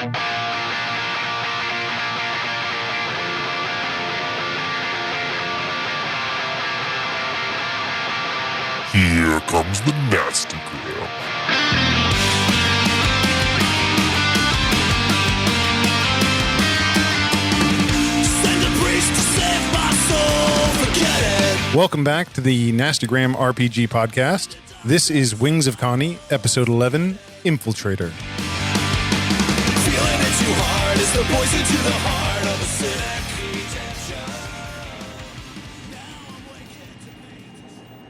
Here comes the nasty gram. Send a priest to save my soul, forget it. Welcome back to the Nastygram RPG podcast. This is Wings of Kani, episode 11, Infiltrator. Feeling it too hard is the poison to the heart of a cynic.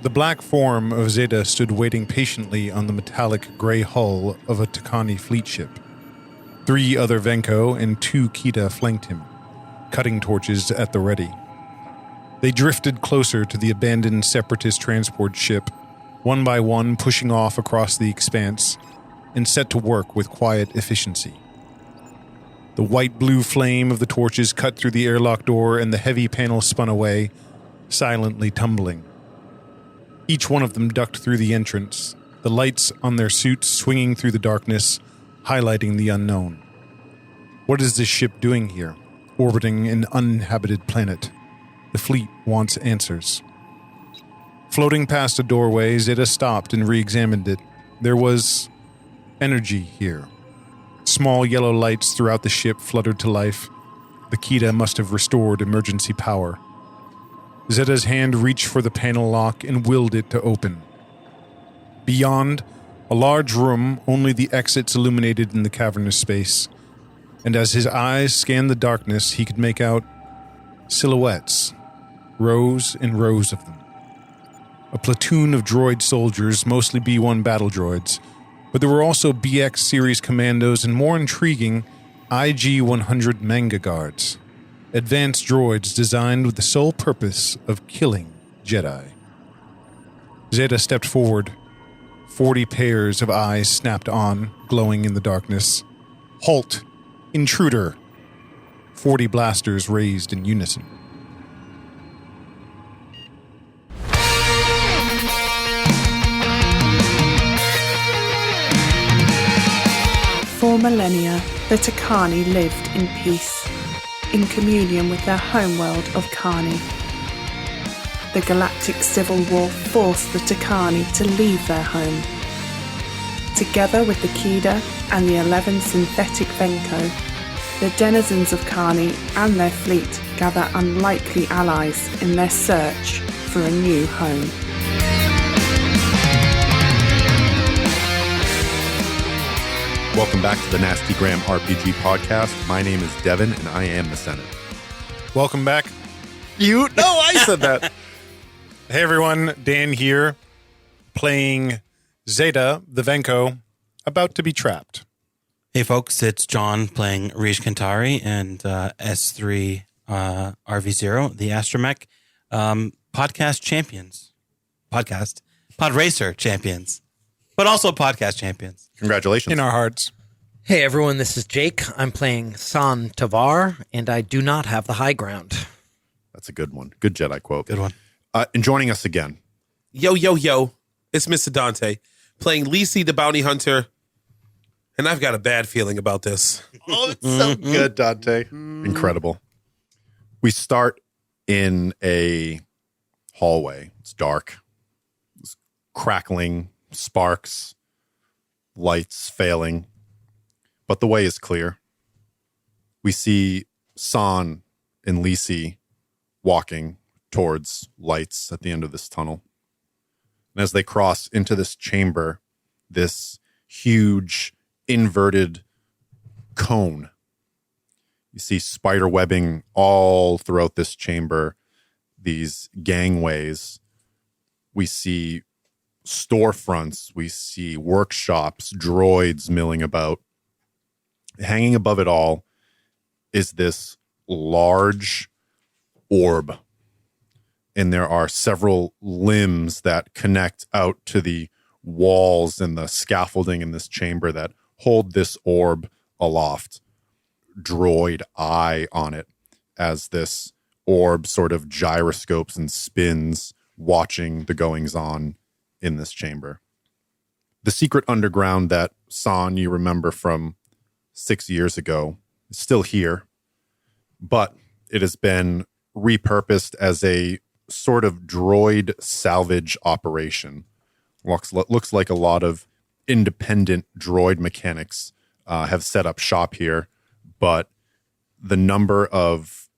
The black form of Xeta stood waiting patiently on the metallic gray hull of a Kani fleet ship. 3 other Venko and 2 Xeta flanked him, cutting torches at the ready. They drifted closer to the abandoned separatist transport ship, one by one pushing off across the expanse, and set to work with quiet efficiency. The white-blue flame of the torches cut through the airlock door and the heavy panel spun away, silently tumbling. Each one of them ducked through the entrance, the lights on their suits swinging through the darkness, highlighting the unknown. What is this ship doing here, orbiting an uninhabited planet? The fleet wants answers. Floating past a doorway, Xeta stopped and re-examined it. There was energy here. Small yellow lights throughout the ship fluttered to life. The Xeta must have restored emergency power. Xeta's hand reached for the panel lock and willed it to open. Beyond, a large room, only the exits illuminated in the cavernous space. And as his eyes scanned the darkness, he could make out silhouettes, rows and rows of them. A platoon of droid soldiers, mostly B-1 battle droids, but there were also BX series commandos and, more intriguing, IG-100 manga guards. Advanced droids designed with the sole purpose of killing Jedi. Xeta stepped forward. 40 pairs of eyes snapped on, glowing in the darkness. Halt! Intruder! 40 blasters raised in unison. For millennia, the Kani lived in peace, in communion with their homeworld of Kani. The galactic civil war forced the Kani to leave their home. Together with the Xeta and the 11 synthetic Venko, the denizens of Kani and their fleet gather unlikely allies in their search for a new home. Welcome back to the Nastygram RPG podcast. My name is Devin, and I am the Senate. Welcome back. You? No, I said that. Hey everyone, Dan here, playing Xeta, the Venko, about to be trapped. Hey folks, it's John playing Rish Kantari and S3 RV0, the Astromech podcast champions. Pod Racer champions, but also podcast champions. Congratulations. In our hearts. Hey everyone, this is Jake. I'm playing San Tavar, and I do not have the high ground. That's a good one. Good Jedi quote. Good one. And joining us again. Yo, it's Mr. Dante, playing Lisi the Bounty Hunter, and I've got a bad feeling about this. Oh, it's so good, Dante. Incredible. We start in a hallway. It's dark. It's crackling, sparks, lights failing, but the way is clear. We see San and Lisi walking towards lights at the end of this tunnel. And as they cross into this chamber, this huge inverted cone, you see spider webbing all throughout this chamber, these gangways. We see storefronts, we see workshops, droids milling about. Hanging above it all is this large orb. And there are several limbs that connect out to the walls and the scaffolding in this chamber that hold this orb aloft. Droid eye on it as this orb sort of gyroscopes and spins, watching the goings on in this chamber. The secret underground that San, you remember from 6 years ago is still here, but it has been repurposed as a sort of droid salvage operation. Looks like a lot of independent droid mechanics have set up shop here, but the number of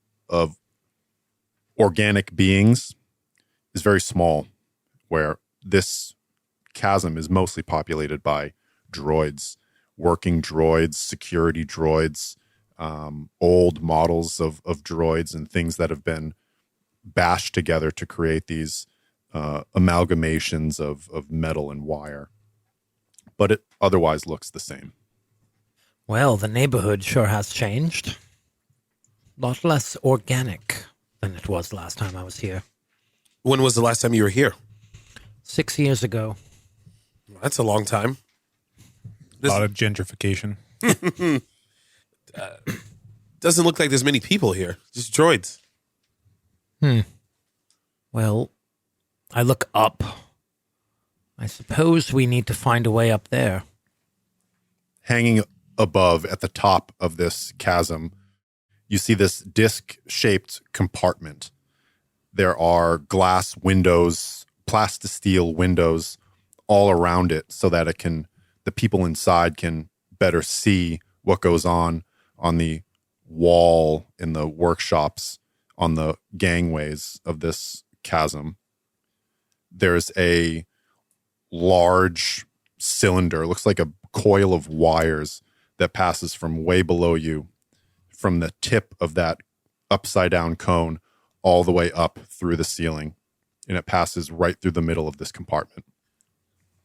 organic beings is very small, where this chasm is mostly populated by droids, working droids, security droids, old models of droids and things that have been bashed together to create these amalgamations of metal and wire. But it otherwise looks the same. Well, the neighborhood sure has changed. A lot less organic than it was last time I was here. When was the last time you were here? 6 years ago. That's a long time. A lot of gentrification. Doesn't look like there's many people here. Just droids. Well, I look up. I suppose we need to find a way up there. Hanging above at the top of this chasm, you see this disc-shaped compartment. There are glass windows, plastisteel windows all around it so that the people inside can better see what goes on the wall in the workshops on the gangways of this chasm. There's a large cylinder, looks like a coil of wires that passes from way below you, from the tip of that upside down cone all the way up through the ceiling. And it passes right through the middle of this compartment.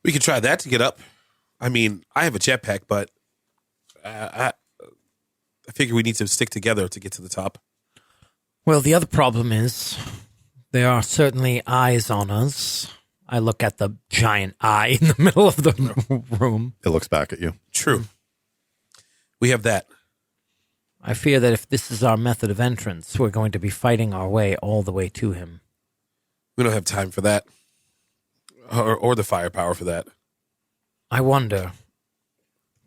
We could try that to get up. I mean, I have a jetpack, but I figure we need to stick together to get to the top. Well, the other problem is there are certainly eyes on us. I look at the giant eye in the middle of the room. It looks back at you. True. We have that. I fear that if this is our method of entrance, we're going to be fighting our way all the way to him. We don't have time for that. Or the firepower for that. I wonder,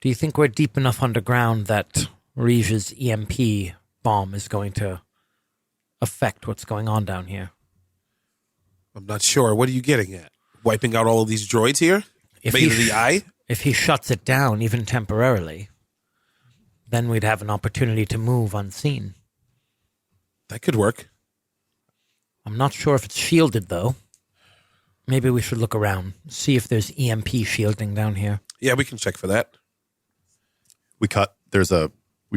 do you think we're deep enough underground that Rege's EMP bomb is going to affect what's going on down here? I'm not sure. What are you getting at? Wiping out all of these droids here? Made of the eye? If he shuts it down, even temporarily, then we'd have an opportunity to move unseen. That could work. I'm not sure if it's shielded, though. Maybe we should look around, see if there's EMP shielding down here. Yeah, we can check for that. We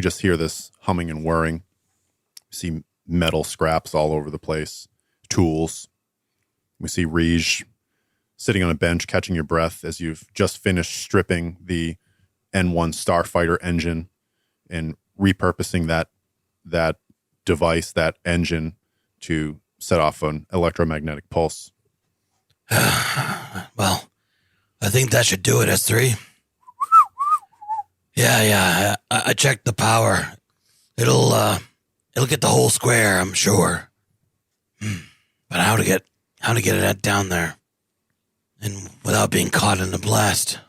just hear this humming and whirring. We see metal scraps all over the place, tools. We see Rege sitting on a bench catching your breath as you've just finished stripping the N1 Starfighter engine and repurposing that device, that engine, to set off an electromagnetic pulse. Well, I think that should do it, S3. Yeah, I checked the power. It'll get the whole square, I'm sure. But how to get it down there, and without being caught in the blast?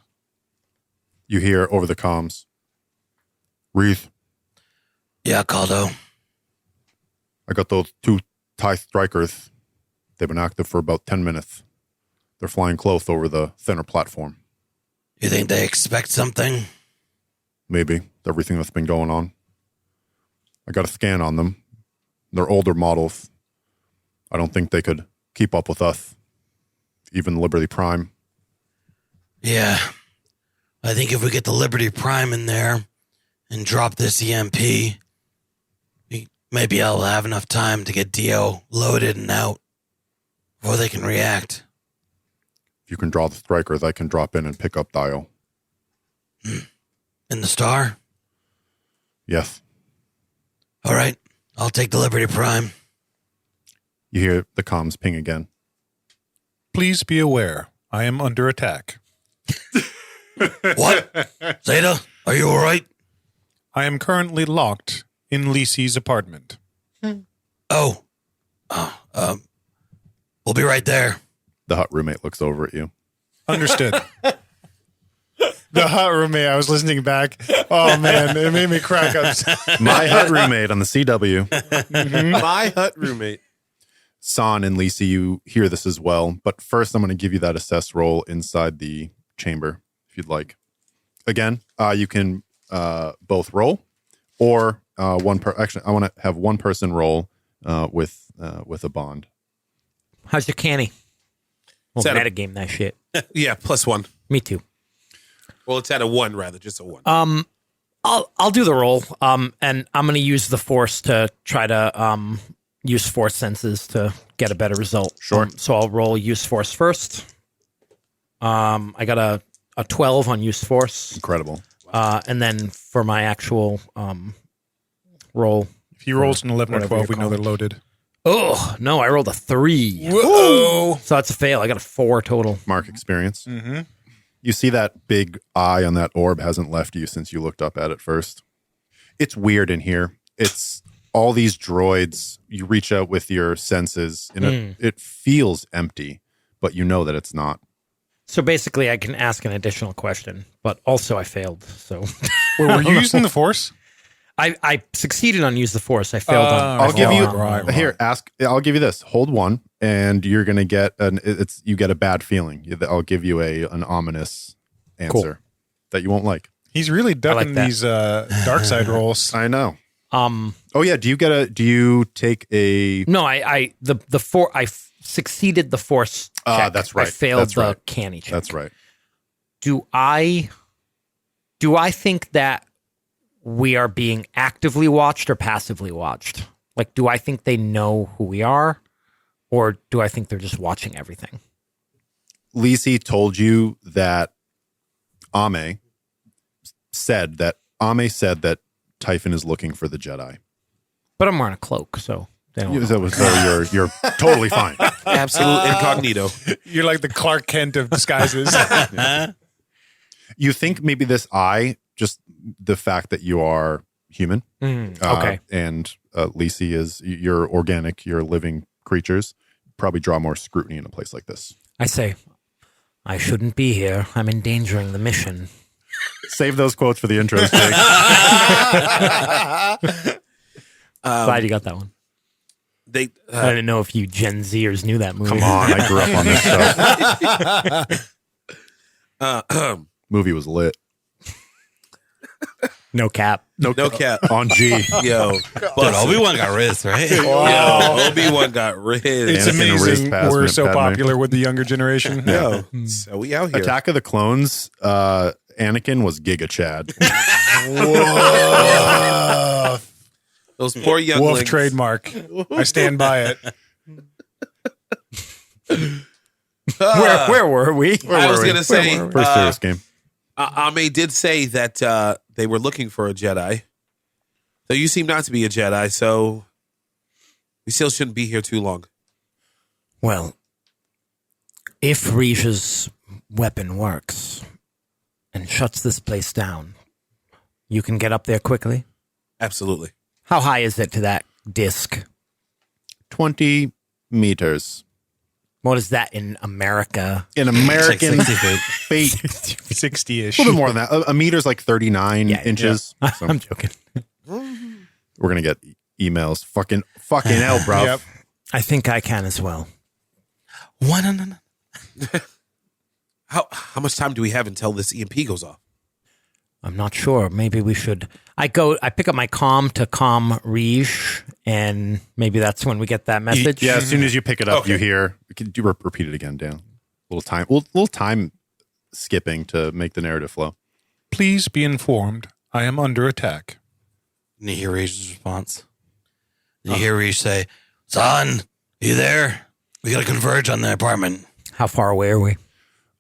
You hear over the comms, Reese, Yeah, Caldo. I got those 2 TIE strikers. They've been active for about 10 minutes. They're flying close over the thinner platform. You think they expect something? Maybe, everything that's been going on. I got a scan on them. They're older models. I don't think they could keep up with us. Even Liberty Prime. Yeah. I think if we get the Liberty Prime in there and drop this EMP, maybe I'll have enough time to get Dio loaded and out before they can react. If you can draw the strikers, I can drop in and pick up Dio. In the Star? Yes. All right. I'll take the Liberty Prime. You hear the comms ping again. Please be aware, I am under attack. What? Xeta, are you all right? I am currently locked in Lisi's apartment. Oh. We'll be right there. The hut roommate looks over at you. Understood. The hot roommate. I was listening back. Oh man, it made me crack up. My hut roommate on the CW. My hut roommate. San and Lisa, you hear this as well. But first, I'm going to give you that assess roll inside the chamber, if you'd like. Again, you can both roll, or actually, I want to have one person roll with a bond. How's your Kani? Well, Set up. metagame that shit. Yeah, +1. Me too. Well, it's at a 1 rather, just a 1. I'll do the roll. And I'm gonna use the force to try to use force senses to get a better result. Sure. So I'll roll use force first. I got a 12 on use force. Incredible. And then for my actual roll. If he rolls an 11 or Whatever 12, we you know call they're loaded. Oh, no, I rolled a 3. Whoa! So that's a fail. I got a 4 total. Mark experience. Mm-hmm. You see that big eye on that orb hasn't left you since you looked up at it first. It's weird in here. It's all these droids. You reach out with your senses, and it feels empty, but you know that it's not. So basically, I can ask an additional question, but also I failed. So Wait, were you using the Force? I succeeded on use the force. I failed on. I'll give you right. here. I'll give you this. Hold one, and you're gonna get you get a bad feeling. I'll give you an ominous answer that you won't like. He's really ducking that. these dark side rolls. I know. Oh yeah. Do you take a? No, I succeeded the force check. That's right. I failed That's the right. Kani check. That's right. Do I think that we are being actively watched or passively watched? Like, do I think they know who we are, or do I think they're just watching everything? Lisi told you that Ame said that Typhon is looking for the Jedi. But I'm wearing a cloak, so they don't know. So you're totally fine. Absolute incognito. You're like the Clark Kent of disguises. You think maybe this eye, just the fact that you are human. Okay. And Lisi you're organic, you're living creatures, probably draw more scrutiny in a place like this. I say, I shouldn't be here. I'm endangering the mission. Save those quotes for the intros, Jake. Glad you got that one. They I didn't know if you Gen Zers knew that movie. Come on, I grew up on this stuff. Movie was lit. No cap. no cap. On G. Yo, Dude, Obi-Wan got Riz, right? Yo, Obi-Wan got rid. It's Anakin and Riz amazing Padme- we're so Padme. popular with the younger generation. Yo, so we out here. Attack of the Clones, Anakin was Giga Chad. Those poor Wolf younglings. trademark. I stand by it. Where were we? I was gonna say, First serious game. Ame did say that they were looking for a Jedi. So you seem not to be a Jedi, so we still shouldn't be here too long. Well, if Risha's weapon works and shuts this place down, you can get up there quickly. Absolutely. How high is it to that disc? 20 meters. What is that in America? In American 60 feet. feet, 60-ish. a little bit more than that. A meter's like 39 Yeah, inches. So I'm joking. we're going to get emails. Fucking hell, bro. Yep. I think I can as well. No. How much time do we have until this EMP goes off? I'm not sure. Maybe we should. I pick up my comm to comm Rish, and maybe that's when we get that message. Yeah, as soon as you pick it up, Okay. you hear. Could you repeat it again, Dan? Little time skipping to make the narrative flow. Please be informed. I am under attack. And you hear Rish's response. And you hear Rish say, "Son, you there? We got to converge on the apartment." How far away are we?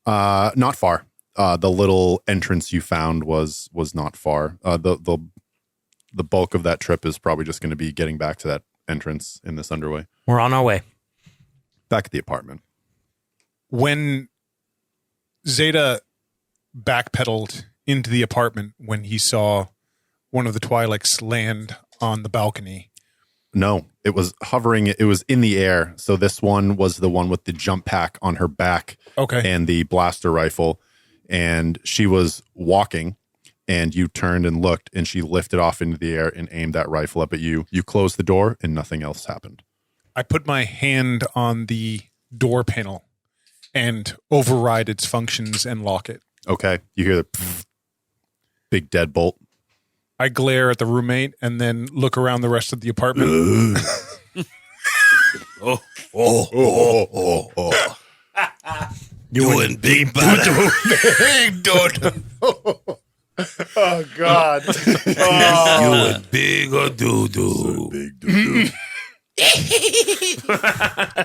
Not far. The little entrance you found was not far. The bulk of that trip is probably just going to be getting back to that entrance in this underway. We're on our way. Back at the apartment. When Xeta backpedaled into the apartment when he saw one of the Twi'leks land on the balcony. No, it was hovering. It was in the air. So this one was the one with the jump pack on her back. Okay. And the blaster rifle. and she was walking, and you turned and looked, and she lifted off into the air and aimed that rifle up at you. You closed the door, and nothing else happened. I put my hand on the door panel and override its functions and lock it. Okay. You hear the pfft, big deadbolt. I glare at the roommate and then look around the rest of the apartment. Doing big bad. Oh, God. You a big doo-doo. Big doo-doo.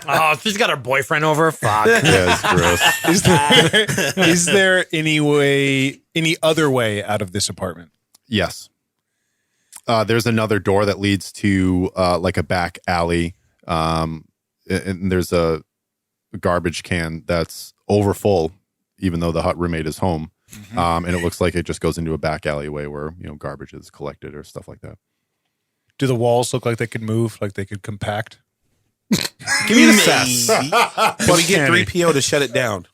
Oh, she's got her boyfriend over. Fuck. Yeah, it's gross. Is there any other way out of this apartment? Yes. There's another door that leads to like a back alley. And there's a garbage can that's over full, even though the hut roommate is home. And it looks like it just goes into a back alleyway where, garbage is collected or stuff like that. Do the walls look like they could move, like they could compact? Give me the sass. Can we get 3PO to shut it down?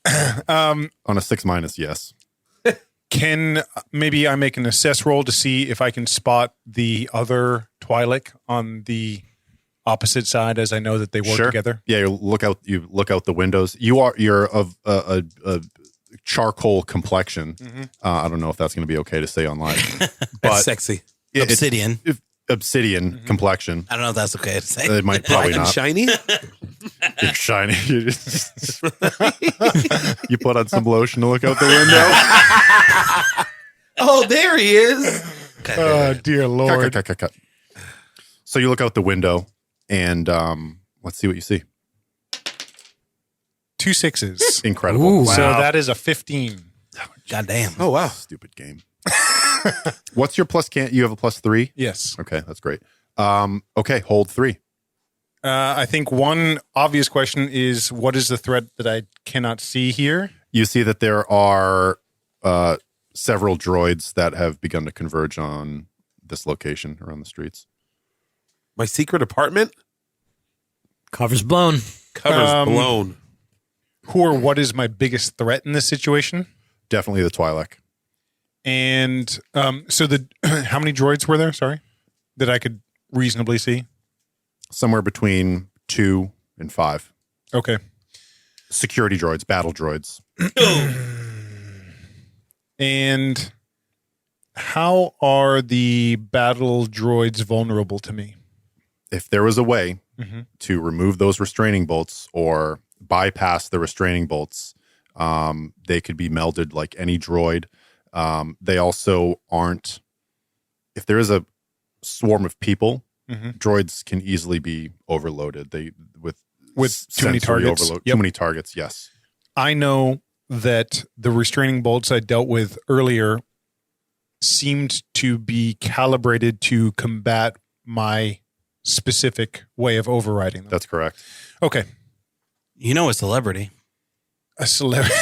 On a 6-, yes. Can maybe I make an assess roll to see if I can spot the other Twi'lek on the opposite side, as I know that they work together? Yeah, you look out the windows. You're of a charcoal complexion. I don't know if that's going to be okay to say online, but That's sexy. Obsidian. Obsidian complexion. I don't know if that's okay to say. It might probably Black and not. shiny? It's shiny. You put on some lotion to look out the window. Oh, there he is. Oh, dear Lord. Cut. So you look out the window, and let's see what you see. 2 6s. Incredible. So that is a 15. Goddamn. Oh, wow. Stupid game. What's your plus? You have a +3? Yes. Okay, that's great. Okay, hold 3. I think one obvious question is, what is the threat that I cannot see here? You see that there are several droids that have begun to converge on this location around the streets. My secret apartment? Cover's blown. Cover's blown. Who or what is my biggest threat in this situation? Definitely the Twi'lek. And so how many droids were there? Sorry, that I could reasonably see. Somewhere between 2 and 5. Okay. Security droids, battle droids. And how are the battle droids vulnerable to me? If there was a way to remove those restraining bolts or bypass the restraining bolts, they could be melded like any droid. They also aren't, if there is a swarm of people, droids can easily be overloaded. With too many targets. Overload. Too many targets, yes. I know that the restraining bolts I dealt with earlier seemed to be calibrated to combat my specific way of overriding them. That's correct. Okay. You know a celebrity. A celebrity.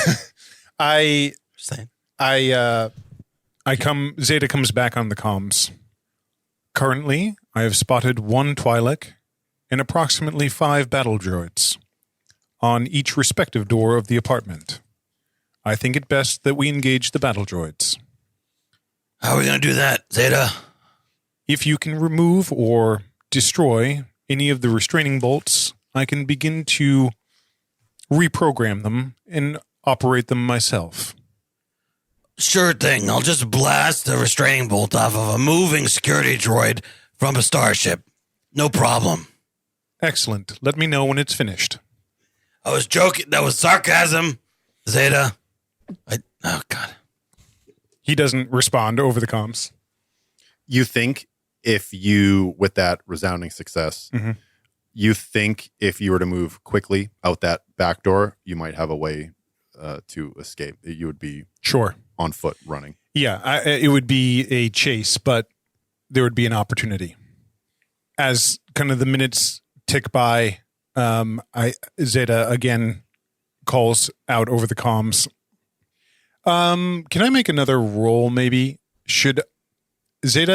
Just saying. Xeta comes back on the comms. Currently, I have spotted 1 Twi'lek and approximately 5 battle droids on each respective door of the apartment. I think it best that we engage the battle droids. How are we going to do that, Xeta? If you can remove or destroy any of the restraining bolts, I can begin to reprogram them and operate them myself. Sure thing. I'll just blast the restraining bolt off of a moving security droid from a starship. No problem. Excellent. Let me know when it's finished. I was joking. That was sarcasm, Xeta. Oh, God. He doesn't respond over the comms. You think if you, with that resounding success, you think if you were to move quickly out that back door, you might have a way to escape. You would be Sure. on foot running. Yeah, it would be a chase, but there would be an opportunity. As kind of the minutes tick by, Xeta again calls out over the comms. Can I make another roll, maybe? Xeta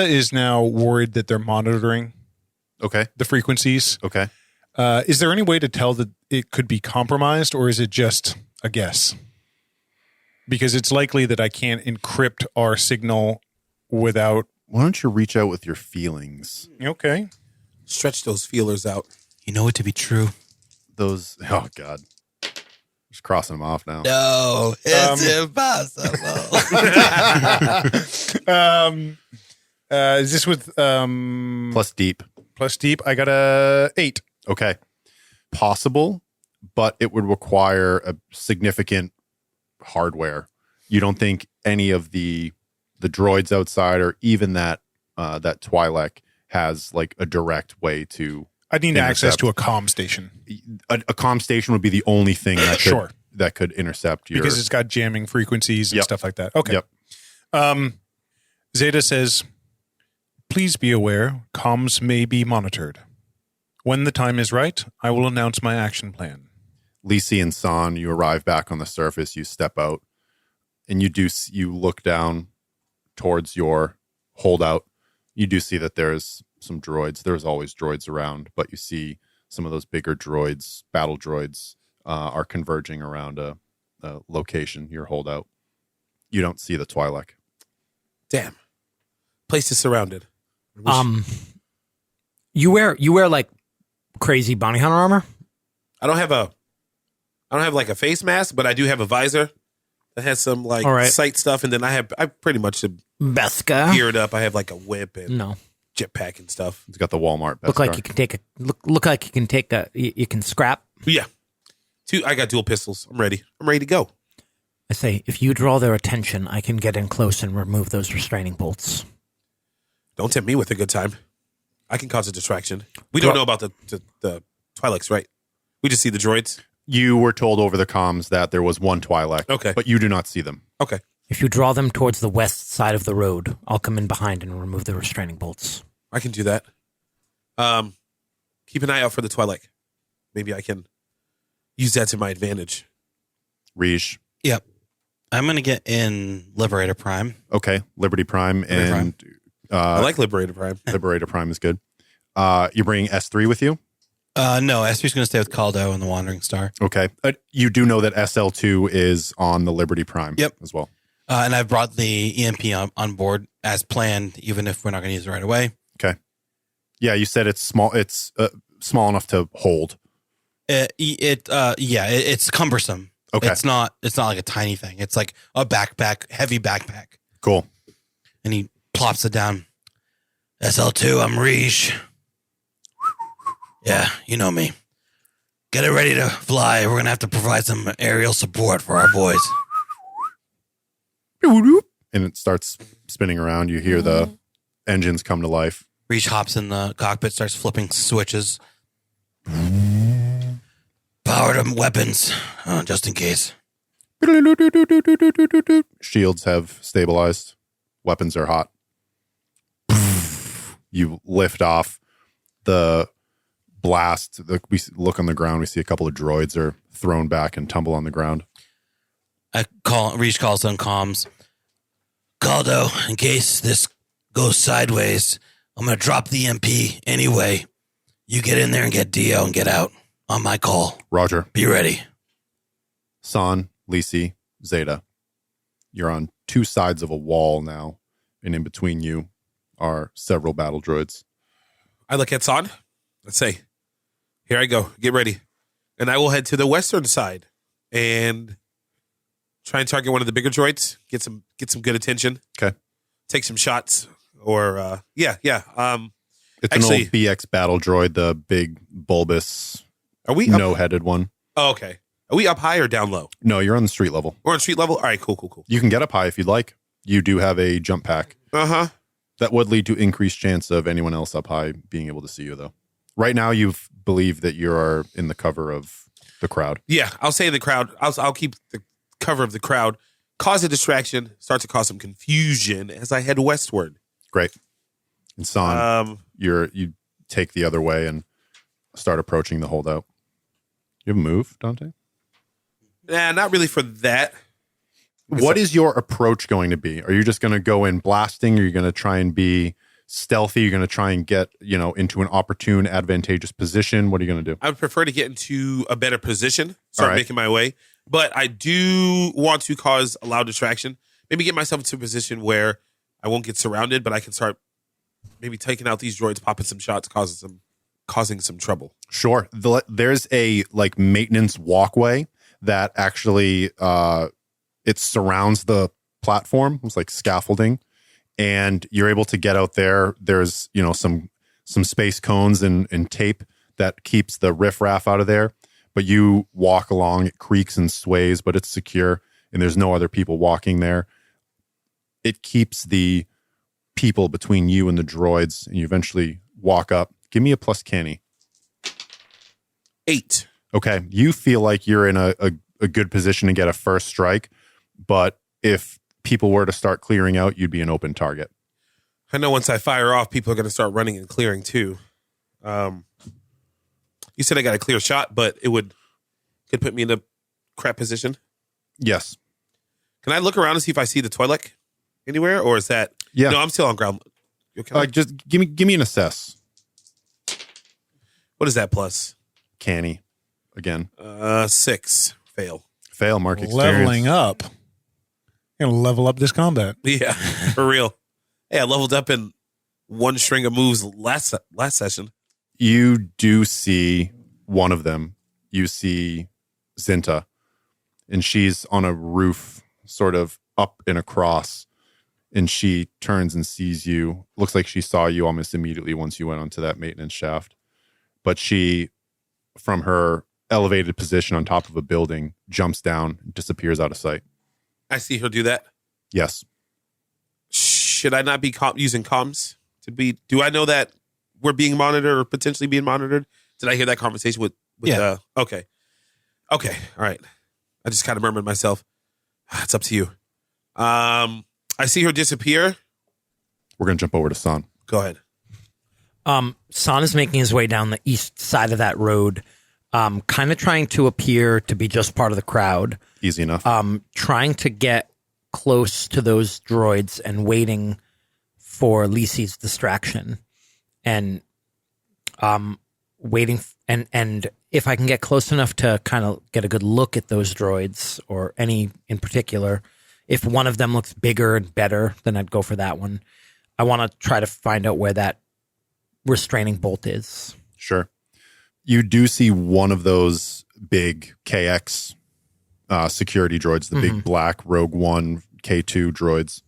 is now worried that they're monitoring Okay. the frequencies. Okay. Is there any way to tell that it could be compromised, or is it just a guess? because it's likely that I can't encrypt our signal without. Why don't you reach out with your feelings? Okay. Stretch those feelers out. You know it to be true. Those, oh God. Just crossing them off now. No, it's impossible. Is this with Plus deep. plus deep? I got a 8. Okay. Possible, but it would require a significant hardware. You don't think any of the droids outside or even that Twi'lek has like a direct way to I need access intercept. to a comm station A comm station would be the only thing that could, Sure. that could intercept your... because it's got jamming frequencies and Yep. stuff like that. Okay. Yep. Xeta says, please be aware, comms may be monitored. When the time is right, I will announce my action plan. Lisi and San, you arrive back on the surface, you step out, and you look down towards your holdout. You do see that there's some droids. There's always droids around, but you see some of those bigger droids, battle droids, are converging around a location, your holdout. You don't see the Twi'lek. Damn. Place is surrounded. You wear like crazy bounty hunter armor? I don't have like a face mask, but I do have a visor that has some like All right. sight stuff, and then I pretty much am Beska? geared up. I have like a whip and No. jetpack and stuff. It's got the Walmart Look like Beskar. you can take you can scrap. Yeah. I got dual pistols. I'm ready. I'm ready to go. I say, if you draw their attention, I can get in close and remove those restraining bolts. Don't tempt me with a good time. I can cause a distraction. We don't know about the Twi'leks, right? We just see the droids. You were told over the comms that there was one Twi'lek, Okay. but you do not see them. Okay. If you draw them towards the west side of the road, I'll come in behind and remove the restraining bolts. I can do that. Keep an eye out for the Twi'lek. Maybe I can use that to my advantage. Rij. Yep. I'm going to get in Liberator Prime. Okay. Liberty Prime and I like Liberator Prime. Liberator Prime is good. You're bringing S3 with you? No, S3's going to stay with Caldo and the Wandering Star. Okay. You do know that SL2 is on the Liberty Prime Yep. as well. And I've brought the EMP on board as planned, even if we're not going to use it right away. Okay. Yeah, you said it's small. It's small enough to hold. It's cumbersome. Okay. It's not like a tiny thing. It's like a backpack, heavy backpack. Cool. And he plops it down. SL2, I'm Rij. Yeah, you know me. Get it ready to fly. We're going to have to provide some aerial support for our boys. And it starts spinning around. You hear the engines come to life. Rij hops in the cockpit, starts flipping switches. Power to weapons, just in case. Shields have stabilized. Weapons are hot. You lift off. The blast. We look on the ground. We see a couple of droids are thrown back and tumble on the ground. Rij calls on comms. Caldo, in case this goes sideways, I'm going to drop the EMP anyway. You get in there and get Dio and get out on my call. Roger. Be ready. San, Lisi, Xeta. You're on two sides of a wall now, and in between you are several battle droids. I look at San. Let's say, here I go. Get ready. And I will head to the western side and try and target one of the bigger droids. Get some good attention. Okay. Take some shots. Or yeah. It's actually, an old BX battle droid, the big bulbous, are we up? no-headed one. Oh, okay. Are we up high or down low? No, you're on the street level. We're on street level? All right, cool. You can get up high if you'd like. You do have a jump pack. Uh-huh. That would lead to increased chance of anyone else up high being able to see you, though. Right now, you believe that you are in the cover of the crowd. Yeah, I'll say the crowd. I'll keep the cover of the crowd. Cause a distraction. Start to cause some confusion as I head westward. Great. And San, you take the other way and start approaching the holdout. You have a move, Dante? Nah, not really for that. What is your approach going to be? Are you just going to go in blasting? Are you going to try and be stealthy? You're going to try and get, into an opportune, advantageous position? What are you going to do? I would prefer to get into a better position. Start All right. making my way. But I do want to cause a loud distraction. Maybe get myself into a position where I won't get surrounded, but I can start maybe taking out these droids, popping some shots, causing some trouble. Sure. There's a like maintenance walkway that actually it surrounds the platform. It's like scaffolding, and you're able to get out there. There's some space cones and tape that keeps the riffraff out of there. But you walk along, it creaks and sways, but it's secure, and there's no other people walking there. It keeps the people between you and the droids, and you eventually walk up. Give me a plus Kani. 8. Okay. You feel like you're in a good position to get a first strike, but if people were to start clearing out, you'd be an open target. I know once I fire off, people are going to start running and clearing too. You said I got a clear shot, but could put me in a crap position. Yes. Can I look around and see if I see the toilet anywhere, or is that? Yeah. No, I'm still on ground. Just give me an assess. What is that plus? Kani again. 6. Fail. Mark experience. Leveling up. You're going to level up this combat. Yeah, for real. Hey, I leveled up in one string of moves last session. You do see one of them. You see Xeta, and she's on a roof, sort of up and across, and she turns and sees you. Looks like she saw you almost immediately once you went onto that maintenance shaft. But she, from her elevated position on top of a building, jumps down and disappears out of sight. I see her do that. Yes. Should I not be using comms? Do I know that we're being monitored or potentially being monitored? Did I hear that conversation with Yeah. Okay. All right. I just kind of murmured myself. It's up to you. I see her disappear. We're going to jump over to San. Go ahead. San is making his way down the east side of that road, kind of trying to appear to be just part of the crowd. Easy enough. Trying to get close to those droids and waiting for Lisi's distraction. And waiting, and if I can get close enough to kind of get a good look at those droids, or any in particular, if one of them looks bigger and better, then I'd go for that one. I want to try to find out where that restraining bolt is. Sure. You do see one of those big KX security droids, the big black Rogue One K2 droids.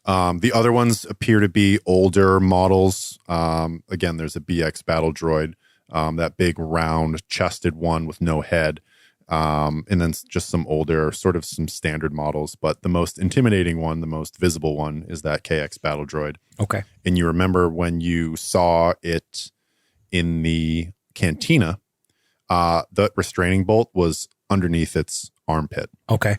The other ones appear to be older models. Again, there's a BX battle droid, that big round chested one with no head. And then just some older, sort of some standard models. But the most intimidating one, the most visible one, is that KX battle droid. Okay. And you remember when you saw it in the cantina, the restraining bolt was underneath its armpit. Okay.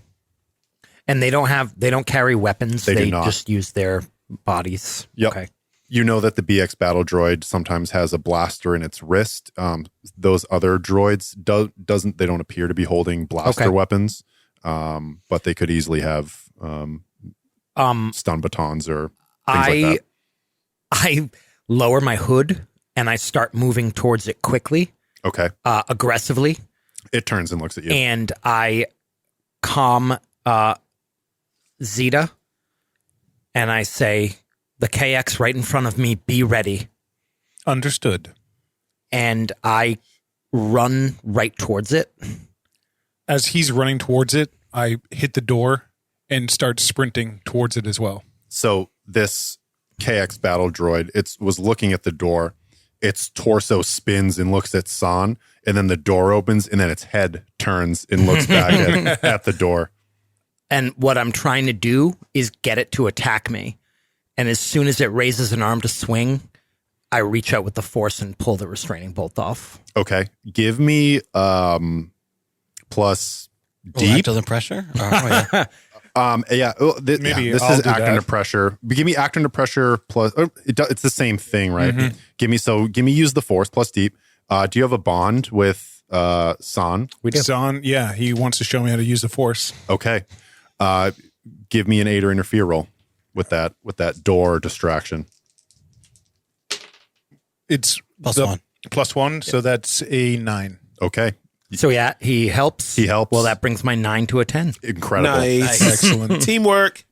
And they don't carry weapons. They do not. Just use their bodies. Yep. Okay. You know that the BX battle droid sometimes has a blaster in its wrist. Those other droids they don't appear to be holding blaster weapons, but they could easily have stun batons or things like that. I lower my hood and I start moving towards it quickly. Okay. Aggressively. It turns and looks at you. And I calm Xeta, and I say, the KX right in front of me, be ready. Understood. And I run right towards it. As he's running towards it, I hit the door and start sprinting towards it as well. So this KX battle droid, was looking at the door. Its torso spins and looks at San, and then the door opens, and then its head turns and looks back at the door. And what I'm trying to do is get it to attack me. And as soon as it raises an arm to swing, I reach out with the force and pull the restraining bolt off. Okay. Give me plus deep. Act under pressure? Yeah. Maybe this I'll is do act that. under pressure. But give me act under pressure plus. It's the same thing, right? Give me use the force plus deep. Do you have a bond with San? We do. Zahn, yeah, he wants to show me how to use the force. Okay. Give me an aid or interfere roll with that door distraction. It's +1. +1, so that's a 9. Okay. So yeah, he helps. He helps. Well, that brings my 9 to a 10. Incredible. Nice. Excellent. Teamwork.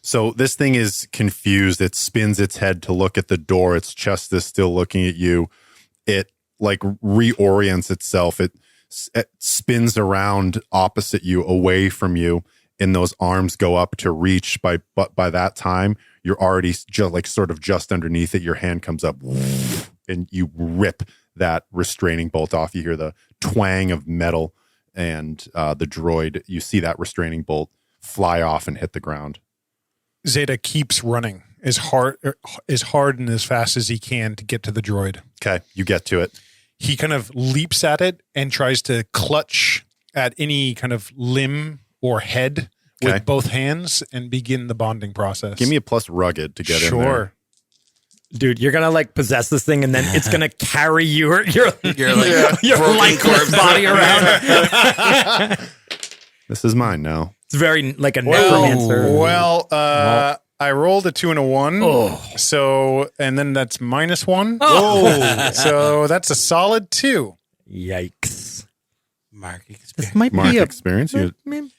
So this thing is confused. It spins its head to look at the door. Its chest is still looking at you. It like reorients itself. It spins around opposite you, away from you, and those arms go up to reach. But by that time, you're already just underneath it. Your hand comes up, and you rip that restraining bolt off. You hear the twang of metal, and the droid. You see that restraining bolt fly off and hit the ground. Xeta keeps running as hard and as fast as he can to get to the droid. Okay, you get to it. He kind of leaps at it and tries to clutch at any kind of limb or head Okay. with both hands and begin the bonding process. Give me a plus rugged to get in there. Sure. Dude, you're gonna like possess this thing, and then it's gonna carry your You're like your broken lifeless corpse. body around. This is mine now. It's very like a necromancer. Well, I rolled a 2 and a 1. Oh. So, and then that's -1. Oh. So that's a solid 2. Yikes! Mark This experience. might Mark be a experience. You,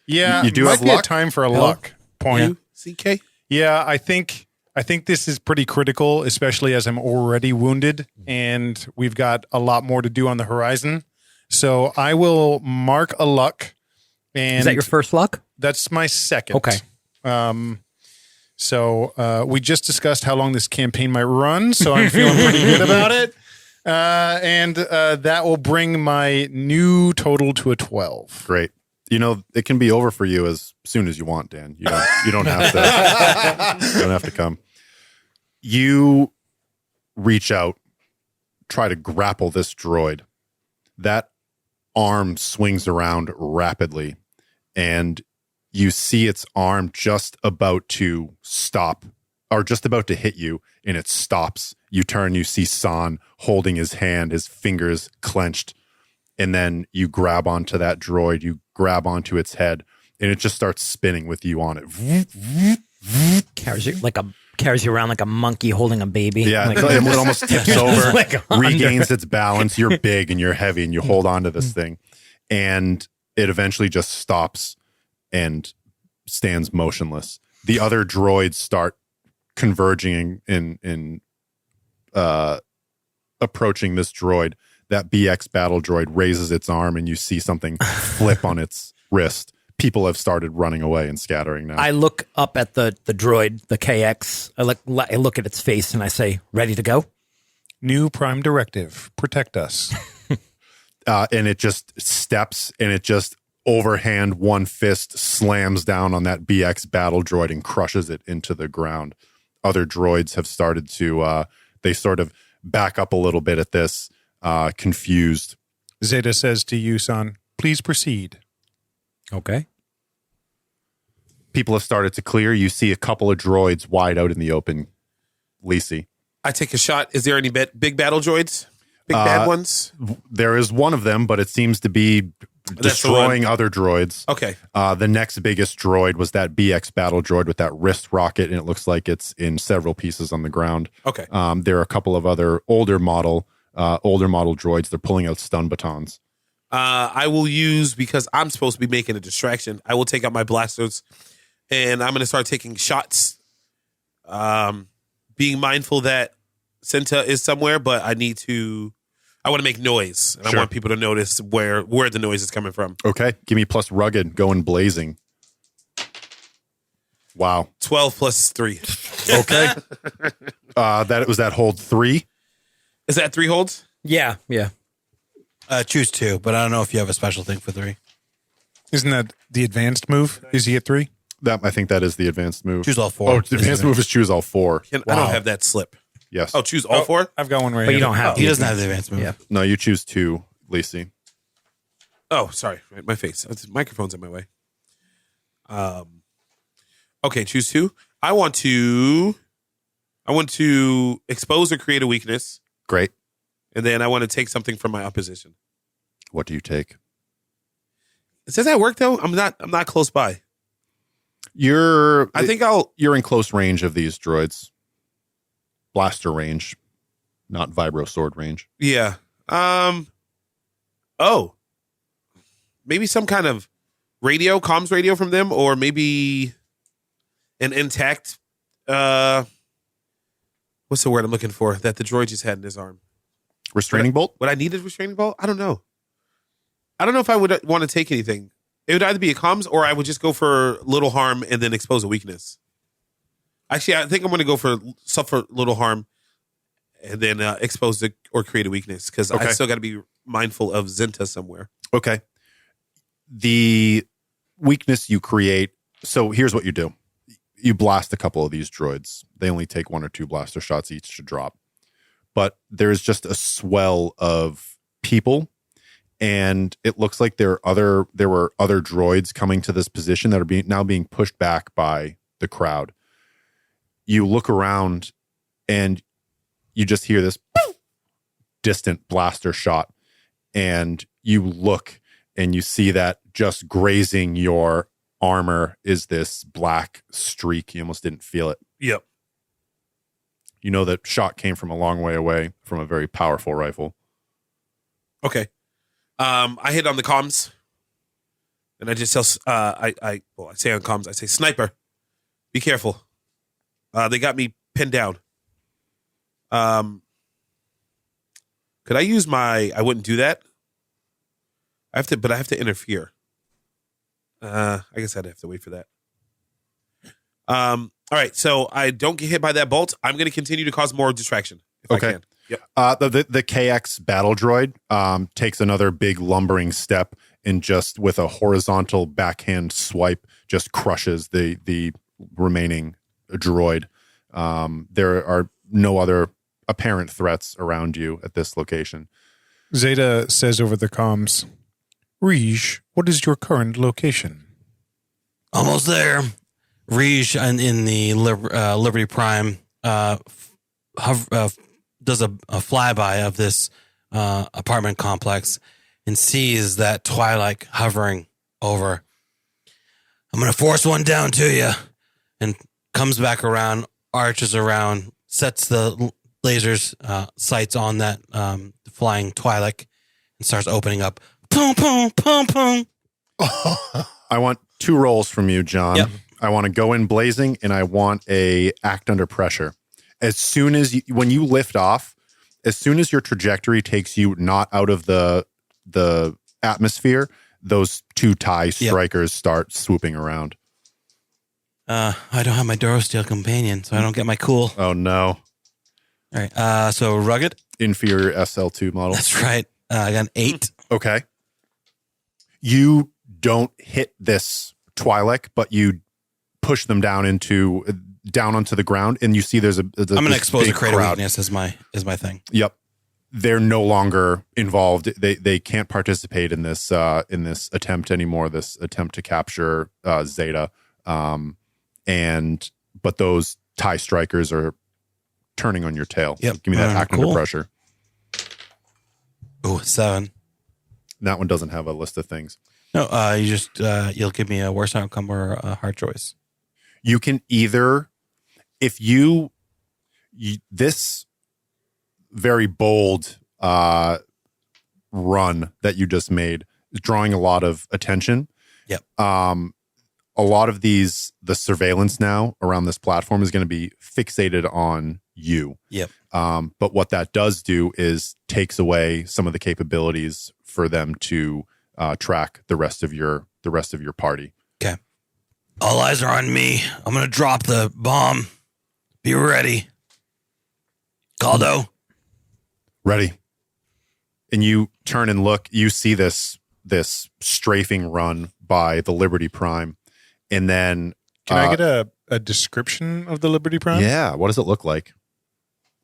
Yeah, You do might have be luck? a time for a luck point. CK. Yeah, I think this is pretty critical, especially as I'm already wounded and we've got a lot more to do on the horizon. So I will mark a luck. And Is that your first luck? That's my second. Okay. So we just discussed how long this campaign might run, so I'm feeling pretty good about it. And that will bring my new total to a 12. great. You know, it can be over for you as soon as you want, Dan. You don't have to. You don't have to come. You reach out, try to grapple this droid. That arm swings around rapidly, and you see its arm just about to stop, or just about to hit you, and it stops. You turn, you see San holding his hand, his fingers clenched, and then you grab onto that droid, you grab onto its head, and it just starts spinning with you on it. Carries you around like a monkey holding a baby. Yeah, Like- it almost tips over, Like under. regains its balance. You're big and you're heavy, and you hold on to this thing, and it eventually just stops and stands motionless. The other droids start converging in approaching this droid. That BX battle droid raises its arm, and you see something flip on its wrist. People have started running away and scattering now. I look up at the droid, the KX. I look at its face and I say, "Ready to go?" New prime directive: protect us. And it just steps, and it just overhand one fist slams down on that BX battle droid and crushes it into the ground. Other droids have started to they sort of back up a little bit at this, confused. Xeta says to you, San, please proceed. Okay. People have started to clear. You see a couple of droids wide out in the open. Lisi. I take a shot. Is there any big battle droids? Big bad ones? There is one of them, but it seems to be destroying other droids. Okay. The next biggest droid was that BX battle droid with that wrist rocket, and it looks like it's in several pieces on the ground. Okay. There are a couple of other older model droids. They're pulling out stun batons. I will use, because I'm supposed to be making a distraction, I will take out my blasters and I'm going to start taking shots. Being mindful that Xeta is somewhere, but I want to make noise. And Sure. I want people to notice where the noise is coming from. Okay. Give me plus rugged, going blazing. Wow. 12 plus 3. Okay. That was that hold 3. Is that 3 holds? Yeah. Choose 2, but I don't know if you have a special thing for 3. Isn't that the advanced move? Is he at 3? I think that is the advanced move. Choose all 4. Oh, the advanced move is choose all 4. I don't have that slip. Yes. Oh, choose all 4? I've got one right But you here. don't have He to. doesn't have the advanced move. Yeah. No, you choose 2, Lisi. Oh, sorry. Right, my face. The microphone's in my way. Okay, choose 2. I want to expose or create a weakness, Great. and then I want to take something from my opposition. What do you take? Does that work though? I'm not close by. You're in close range of these droids. Blaster range, not vibro sword range. Yeah. maybe some kind of radio, comms radio from them, or maybe an intact. What's the word I'm looking for that the droid just had in his arm? Restraining bolt? Would I need a restraining bolt? I don't know. I don't know if I would want to take anything. It would either be a comms or I would just go for little harm and then expose a weakness. Actually, I think I'm going to go for suffer little harm and then expose or create a weakness because I still got to be mindful of Xeta somewhere. Okay. The weakness you create. So here's what you do. You blast a couple of these droids. They only take 1 or 2 blaster shots each to drop. But there's just a swell of people, and it looks like there were other droids coming to this position that are now being pushed back by the crowd. You look around, and you just hear this distant blaster shot, and you look, and you see that just grazing your armor is this black streak. You almost didn't feel it. Yep. You know that shot came from a long way away from a very powerful rifle. Okay. I hit on the comms, and I just tell I say on comms, I say, sniper, be careful. They got me pinned down. Could I use my? I wouldn't do that. I have to interfere. I guess I'd have to wait for that. All right, so I don't get hit by that bolt. I'm going to continue to cause more distraction if I can. Yep. The KX battle droid takes another big lumbering step and just with a horizontal backhand swipe just crushes the remaining droid. There are no other apparent threats around you at this location. Xeta says over the comms, Rij, what is your current location? Almost there. Rij in the Liberty Prime does a flyby of this apartment complex and sees that Twilight hovering over. I'm going to force one down to you. And comes back around, arches around, sets the lasers sights on that flying Twi'lek and starts opening up. Boom, boom, boom, boom. I want 2 rolls from you, John. Yep. I want to go in blazing, and I want a act under pressure. As soon as when you lift off, as soon as your trajectory takes you not out of the atmosphere, those 2 TIE strikers start swooping around. I don't have my Durosteel companion, so I don't get my cool. Oh no! All right. So rugged, inferior SL2 model. That's right. I got an 8. Okay. You don't hit this Twi'lek, but you push them down onto the ground, and you see there's I'm going to expose a creative weakness as my thing. Yep. They're no longer involved. They can't participate in this attempt anymore. This attempt to capture Xeta. But those TIE strikers are turning on your tail. Yep. Give me that act under pressure. Oh, 7. That one doesn't have a list of things. No, you'll give me a worse outcome or a hard choice. You can either, if this very bold run that you just made is drawing a lot of attention. Yep. A lot of the surveillance now around this platform is going to be fixated on you. Yep. But what that does do is takes away some of the capabilities for them to track the rest of your party. Okay. All eyes are on me. I'm going to drop the bomb. Be ready. Caldo. Ready. And you turn and look. You see this strafing run by the Liberty Prime. And then... Can I get a description of the Liberty Prime? Yeah. What does it look like?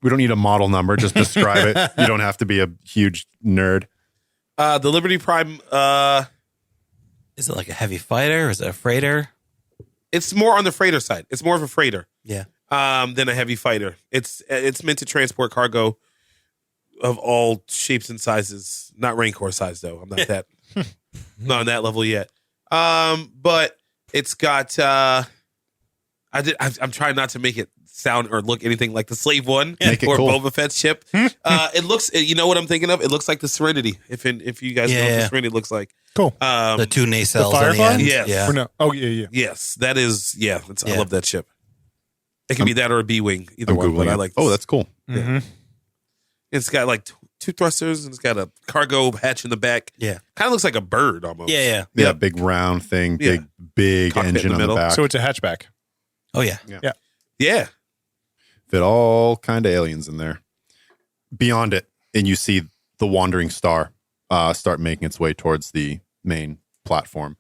We don't need a model number. Just describe it. You don't have to be a huge nerd. The Liberty Prime... Is it like a heavy fighter? Is it a freighter? It's more on the freighter side. It's more of a freighter. Yeah. Than a heavy fighter. It's meant to transport cargo of all shapes and sizes. Not Rancor size though. I'm not that not on that level yet. But it's got I'm trying not to make it sound or look anything like the Slave One Make it or cool. Boba Fett's ship. It looks, you know what I'm thinking of? It looks like the Serenity. If you guys know what the Serenity looks like. Cool. The two nacelles The on the Firefly? end. Yes. Yeah. Or no? Oh, yeah. Yes, that is. Yeah, I Yeah. love that ship. It can be that or a B-wing, either I'm one. Googling But I it. like. Oh, that's cool. It's got like two thrusters and it's got a cargo hatch in the back. Yeah. Kind of looks like a bird almost. Yeah. Yeah, big round thing, Yeah. big Cockpit in engine the on the middle. back. So it's a hatchback. Oh, yeah. Yeah. Fit all kind of aliens in there. Beyond it, and you see the wandering star start making its way towards the main platform.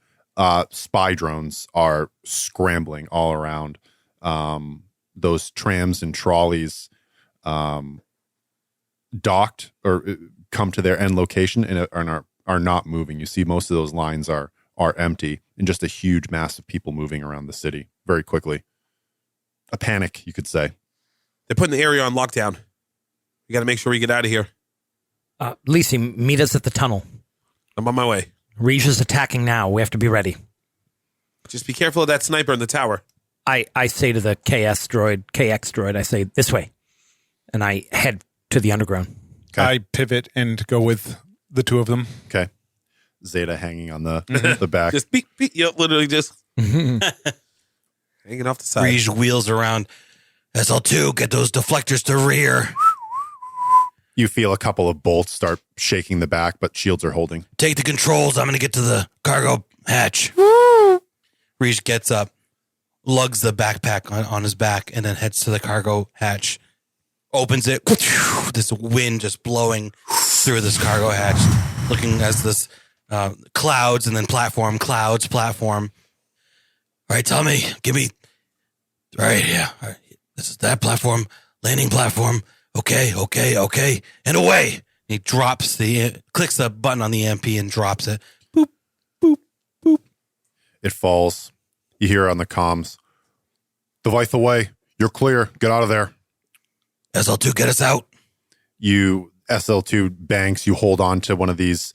Spy drones are scrambling all around. Those trams and trolleys docked or come to their end location and are not moving. You see most of those lines are empty and just a huge mass of people moving around the city very quickly. A panic, you could say. They're putting the area on lockdown. We got to make sure we get out of here. Lisi, meet us at the tunnel. I'm on my way. Reach is attacking now. We have to be ready. Just be careful of that sniper in the tower. I say to the KX droid, I say, this way. And I head to the underground. Okay. I pivot and go with the two of them. Okay. Zeta hanging on the the back. Just beep, beep. Yep, literally just hanging off the side. Rege wheels around. SL2, get those deflectors to rear. You feel a couple of bolts start shaking the back, but shields are holding. Take the controls. I'm going to get to the cargo hatch. Rege gets up, lugs the backpack on his back, and then heads to the cargo hatch. Opens it. This wind just blowing through this cargo hatch, looking as this clouds and then platform, clouds, platform. All right, Tommy, give me. All right, yeah. All right. This is that platform, landing platform. Okay. And away. He drops clicks the button on the EMP and drops it. Boop, boop, boop. It falls. You hear on the comms, device away. You're clear. Get out of there. SL2, get us out. You, SL2 banks, you hold on to one of these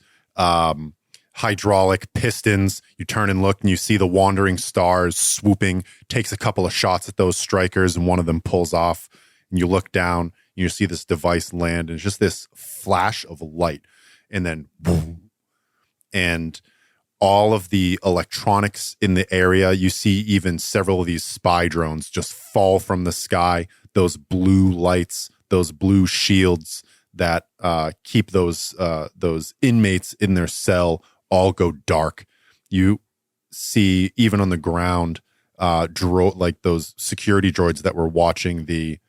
hydraulic pistons. You turn and look and you see the wandering stars swooping, takes a couple of shots at those strikers and one of them pulls off. And you look down and you see this device land and it's just this flash of light and then boom. And all of the electronics in the area, you see even several of these spy drones just fall from the sky. Those blue lights, those blue shields that keep those inmates in their cell all go dark. You see even on the ground, like those security droids that were watching the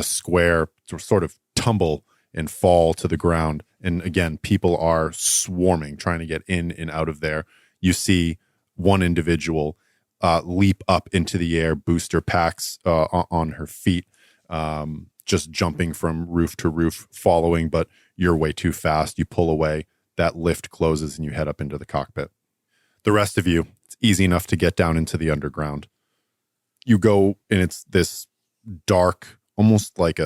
square sort of tumble and fall to the ground. And again, people are swarming, trying to get in and out of there. You see one individual leap up into the air, booster packs on her feet, just jumping from roof to roof, following, but you're way too fast. You pull away, that lift closes, and you head up into the cockpit. The rest of you, it's easy enough to get down into the underground. You go, and it's this dark, almost like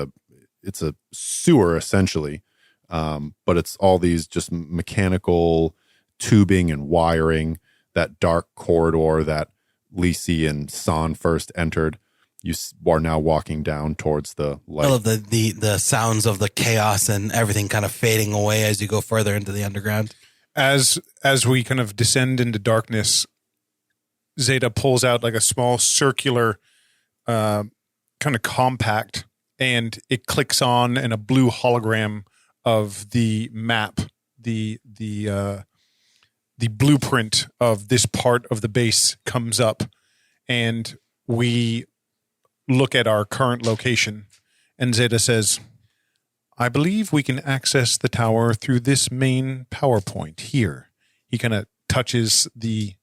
it's a sewer, essentially. But it's all these just mechanical tubing and wiring, that dark corridor that Lisi and San first entered. You are now walking down towards the light. I love the sounds of the chaos and everything kind of fading away as you go further into the underground. As we kind of descend into darkness, Zeta pulls out like a small circular kind of compact, and it clicks on, and a blue hologram of the map, the blueprint of this part of the base comes up, and we look at our current location, and Zeta says, I believe we can access the tower through this main power point here. He kind of touches the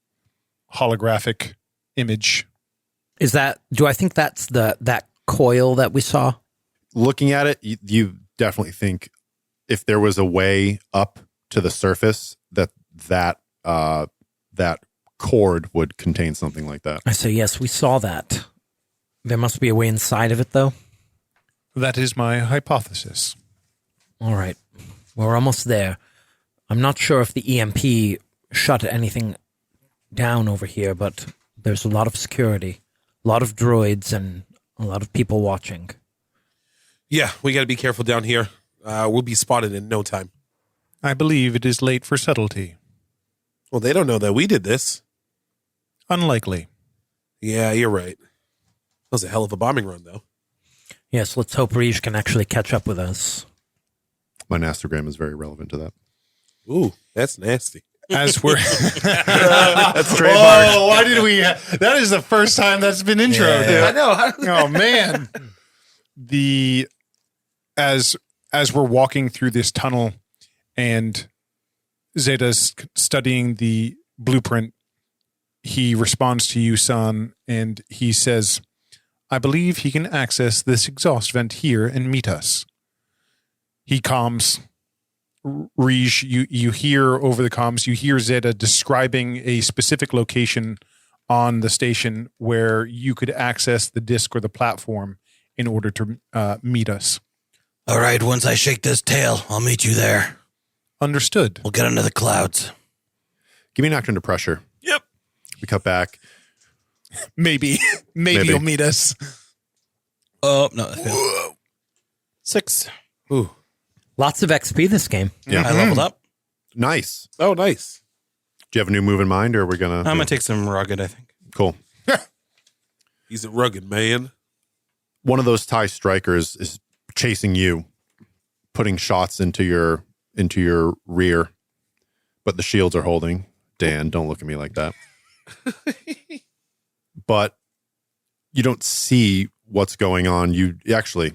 holographic image. Do I think that's that coil that we saw? Looking at it, you definitely think if there was a way up to the surface, that cord would contain something like that. I say, yes, we saw that. There must be a way inside of it, though. That is my hypothesis. All right. We're almost there. I'm not sure if the EMP shut anything down over here, but there's a lot of security, a lot of droids, and A lot of people watching. Yeah, we got to be careful down here. We'll be spotted in no time. I believe it is late for subtlety. Well, they don't know that we did this. Unlikely. Yeah, you're right. That was a hell of a bombing run, though. Yes, let's hope Rij can actually catch up with us. My Nastogram is very relevant to that. Ooh, that's nasty. As we're That's trademark. Oh, why did we? That is the first time that's been introed. I know. Oh man. As we're walking through this tunnel and Xeta's studying the blueprint, he responds to you, son, and he says, I believe he can access this exhaust vent here and meet us. He comms. Rij, you hear over the comms, you hear Xeta describing a specific location on the station where you could access the disc or the platform in order to meet us. All right, once I shake this tail, I'll meet you there. Understood. We'll get under the clouds. Give me an act under pressure. Yep. We cut back. Maybe you'll meet us. Oh, no. I failed. 6. Ooh. Lots of XP this game. Yeah. I leveled up. Nice. Oh, nice. Do you have a new move in mind, or are we going to... I'm going to take some rugged, I think. Cool. He's a rugged man. One of those TIE strikers is chasing you, putting shots into your rear, but the shields are holding. Dan, don't look at me like that. But you don't see what's going on. You actually...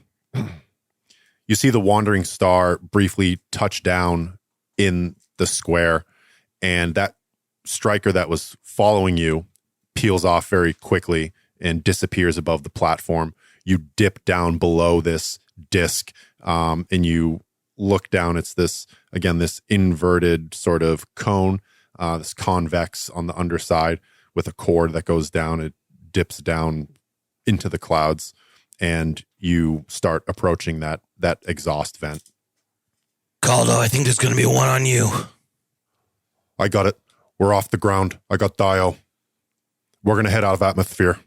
You see the wandering star briefly touch down in the square, and that striker that was following you peels off very quickly and disappears above the platform. You dip down below this disc, and you look down. It's this inverted sort of cone, this convex on the underside with a cord that goes down. It dips down into the clouds, and you start approaching that exhaust vent. Caldo, I think there's going to be one on you. I got it. We're off the ground. I got Dio. We're going to head out of atmosphere.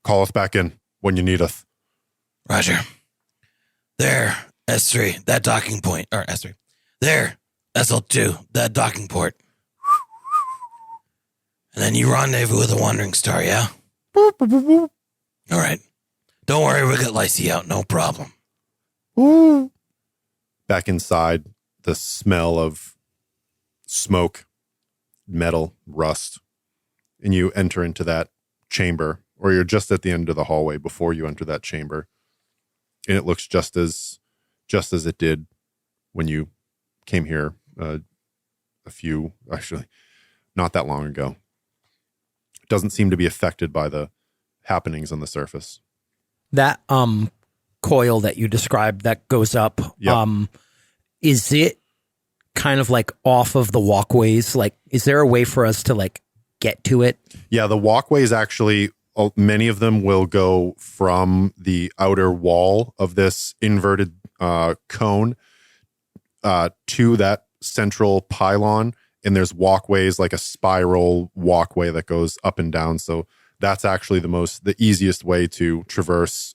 Call us back in when you need us. Roger. There, S3, that docking point. Or S3. There, SL2, that docking port. And then you rendezvous with the Wandering Star, yeah? All right. Don't worry, we'll get Lacey out, no problem. Back inside, the smell of smoke, metal, rust, and you enter into that chamber, or you're just at the end of the hallway before you enter that chamber, and it looks just as it did when you came here not that long ago. It doesn't seem to be affected by the happenings on the surface. That coil that you described that goes up, Yep. Is it kind of like off of the walkways? Like, is there a way for us to like get to it? Yeah, the walkways actually, many of them will go from the outer wall of this inverted cone to that central pylon, and there's walkways like a spiral walkway that goes up and down. So that's actually the easiest way to traverse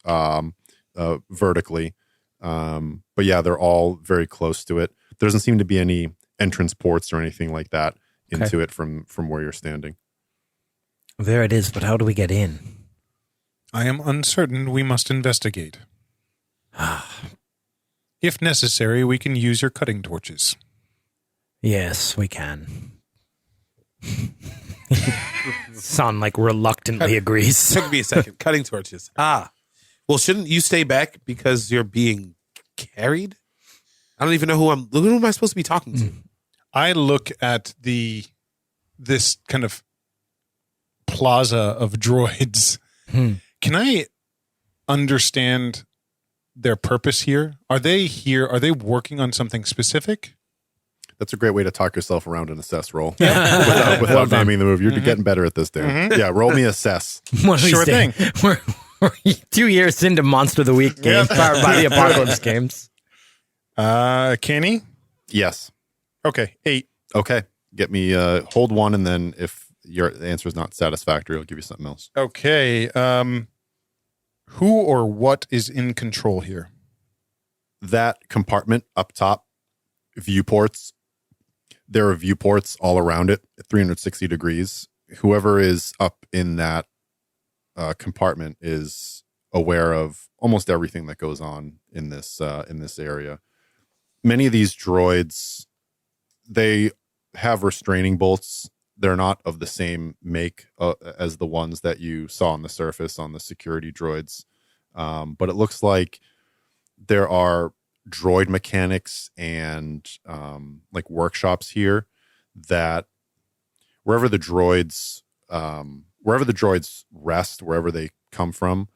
vertically. But yeah, they're all very close to it. There doesn't seem to be any entrance ports or anything like that into it from where you're standing. There it is, but how do we get in? I am uncertain. We must investigate. If necessary, we can use your cutting torches. Yes, we can. Son like reluctantly agrees. Took me a second. Cutting torches. Well, shouldn't you stay back because you're being carried? I don't even know who am I supposed to be talking to? I look at this kind of plaza of droids. Can I understand their purpose here? Are they here? Are they working on something specific? That's a great way to talk yourself around an assess roll without naming the move. You're getting better at this, Dan. Yeah, roll me assess. One of these Sure days. thing. We're 2 years into Monster of the Week games, powered by the Apocalypse games. Kani? Yes. Okay, 8. Okay. Get me hold one, and then if your answer is not satisfactory, I'll give you something else. Okay. Who or what is in control here? That compartment up top, viewports. There are viewports all around it at 360 degrees. Whoever is up in that compartment is aware of almost everything that goes on in this area. Many of these droids, they have restraining bolts. They're not of the same make as the ones that you saw on the surface on the security droids. But it looks like there are droid mechanics and like workshops here that wherever the droids rest, wherever they come from,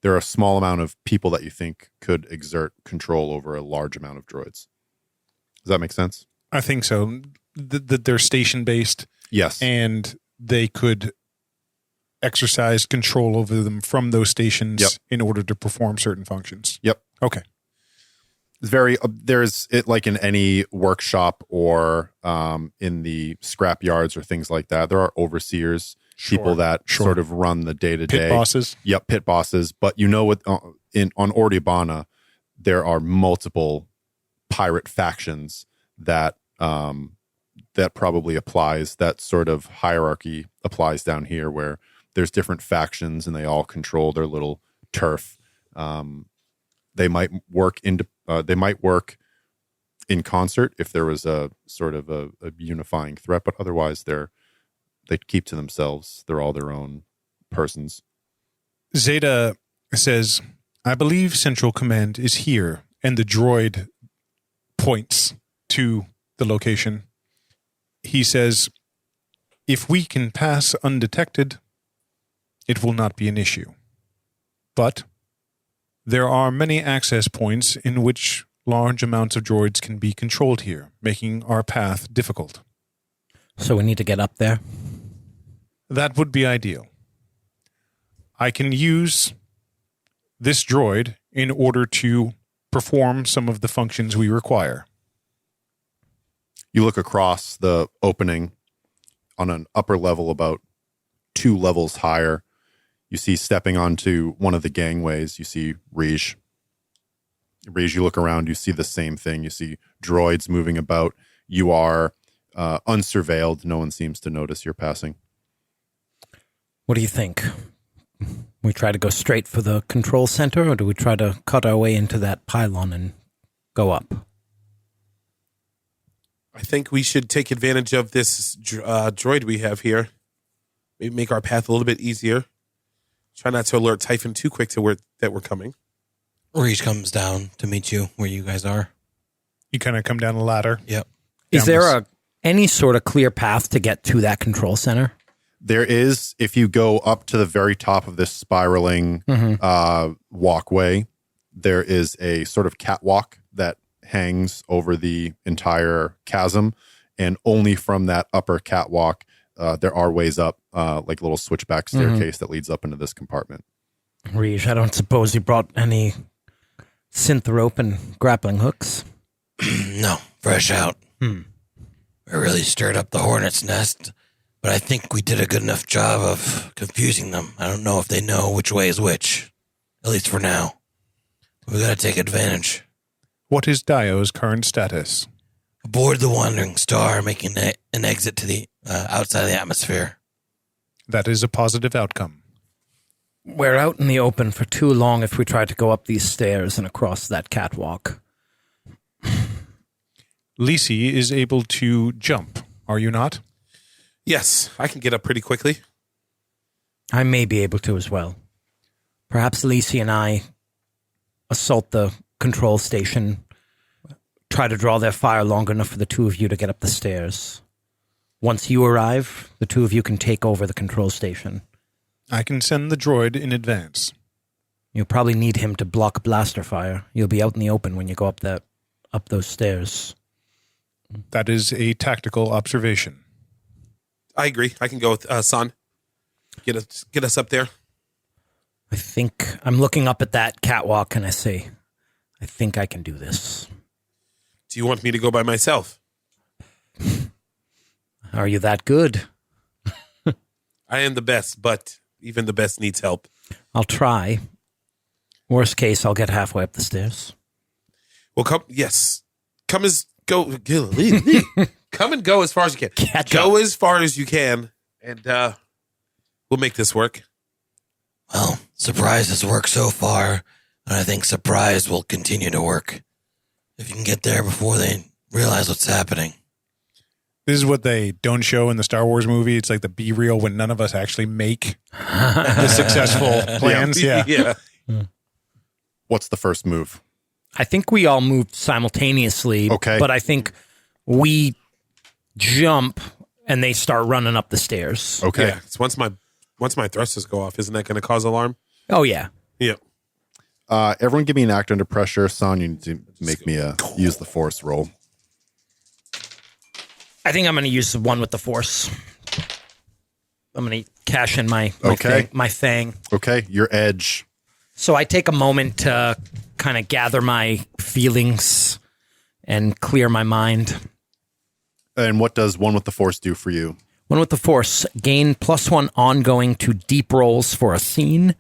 there are a small amount of people that you think could exert control over a large amount of droids. Does that make sense? I think so. They're station-based. Yes. And they could exercise control over them from those stations in order to perform certain functions. Yep. Okay. It's very, there's it like in any workshop or in the scrap yards or things like that. There are overseers, people that sort of run the day-to-day. Pit bosses. Yep, pit bosses. But you know what? On Ordibana, there are multiple pirate factions that that probably applies. That sort of hierarchy applies down here, where there's different factions and they all control their little turf. They might work in concert if there was a sort of a unifying threat, but otherwise they keep to themselves. They're all their own persons. Xeta says, I believe Central Command is here, and the droid points to the location. He says, if we can pass undetected, it will not be an issue. But there are many access points in which large amounts of droids can be controlled here, making our path difficult. So we need to get up there? That would be ideal. I can use this droid in order to perform some of the functions we require. You look across the opening on an upper level about 2 levels higher. You see stepping onto one of the gangways, you see Rej. Rej, you look around, you see the same thing. You see droids moving about. You are unsurveilled. No one seems to notice you're passing. What do you think? We try to go straight for the control center, or do we try to cut our way into that pylon and go up? I think we should take advantage of this droid we have here. Maybe make our path a little bit easier. Try not to alert Typhon too quick to that we're coming. Reach comes down to meet you where you guys are. You kind of come down the ladder. Yep. Is there any sort of clear path to get to that control center? There is, if you go up to the very top of this spiraling walkway, there is a sort of catwalk that hangs over the entire chasm, and only from that upper catwalk there are ways up, like a little switchback staircase that leads up into this compartment. Rej, I don't suppose you brought any synth rope and grappling hooks? No, fresh out. We really stirred up the hornet's nest, but I think we did a good enough job of confusing them. I don't know if they know which way is which, at least for now. We got to take advantage. What is Dio's current status? Aboard the Wandering Star, making an exit to the outside of the atmosphere. That is a positive outcome. We're out in the open for too long if we try to go up these stairs and across that catwalk. Lisi is able to jump, are you not? Yes, I can get up pretty quickly. I may be able to as well. Perhaps Lisi and I assault the control station, try to draw their fire long enough for the two of you to get up the stairs. Once you arrive, the two of you can take over the control station. I can send the droid in advance. You'll probably need him to block blaster fire. You'll be out in the open when you go up those stairs. That is a tactical observation. I agree. I can go with San. Get us up there. I think I'm looking up at that catwalk and I say, I think I can do this. Do you want me to go by myself? Are you that good? I am the best, but even the best needs help. I'll try. Worst case, I'll get halfway up the stairs. Well, come as go. Come and go as far as you can. Go as far as you can, and we'll make this work. Well, surprise has worked so far, and I think surprise will continue to work. If you can get there before they realize what's happening. This is what they don't show in the Star Wars movie. It's like the B-reel when none of us actually make the successful plans. Yeah. What's the first move? I think we all moved simultaneously. Okay. But I think we jump and they start running up the stairs. Okay. Yeah. So once my thrusters go off, isn't that going to cause alarm? Oh, yeah. Yeah. Everyone give me an act under pressure. Son, you need to make me use the force roll. I think I'm going to use the one with the force. I'm going to cash in my thing. Okay, your edge. So I take a moment to kind of gather my feelings and clear my mind. And what does one with the force do for you? One with the force, gain +1 ongoing to deep rolls for a scene.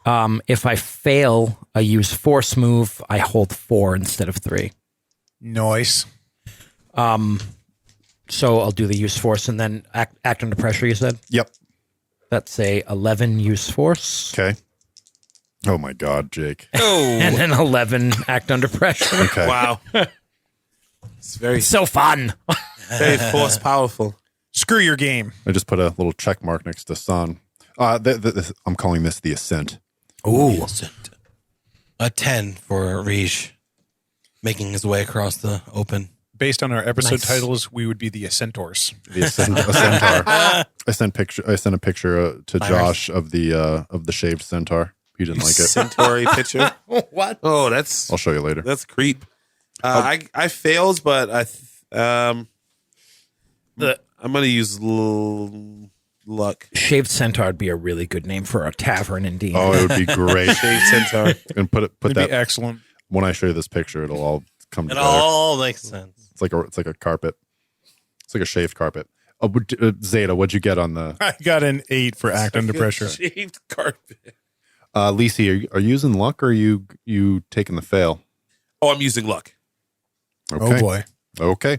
If I fail a use force move, I hold 4 instead of 3. Nice. So I'll do the use force and then act under pressure, you said? Yep. That's a 11 use force. Okay. Oh my God, Jake. And then 11 act under pressure. Okay. Wow. It's very So fun. very force powerful. Screw your game. I just put a little check mark next to Son. I'm calling this the ascent. Ooh. A 10 for Riche, making his way across the open. Based on our episode Nice. titles, we would be the Ascentors. The centaur. I sent a picture to Josh of the shaved centaur. He didn't like it. Centauri picture. What? Oh, that's I'll show you later. that's creep. I fails, but I'm gonna use luck. Shaved Centaur would be a really good name for a tavern in D&D. Oh, it would be great. Shaved centaur. And put It'd that be excellent. when I show you this picture, it'll all come It together. all makes sense. It's like a carpet. It's like a shaved carpet. Xeta, what'd you get on the I got an 8 for act under pressure. Shaved carpet. Lisi? Are you using luck or are you taking the fail? Oh, I'm using luck. Okay. Oh boy. Okay.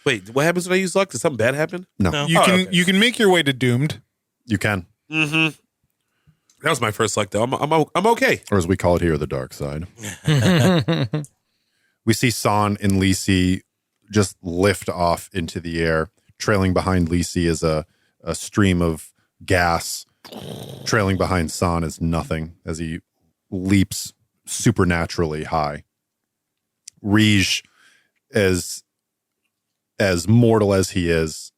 Wait, what happens when I use luck? Does something bad happen? No, You can make your way to doomed. you can, Mm-hmm. That was my first luck, though. I'm okay. or as we call it here, the dark side. We see San and Lisi just lift off into the air. Trailing behind Lisi is a stream of gas. Trailing behind San is nothing as he leaps supernaturally high. Rij, as mortal as he is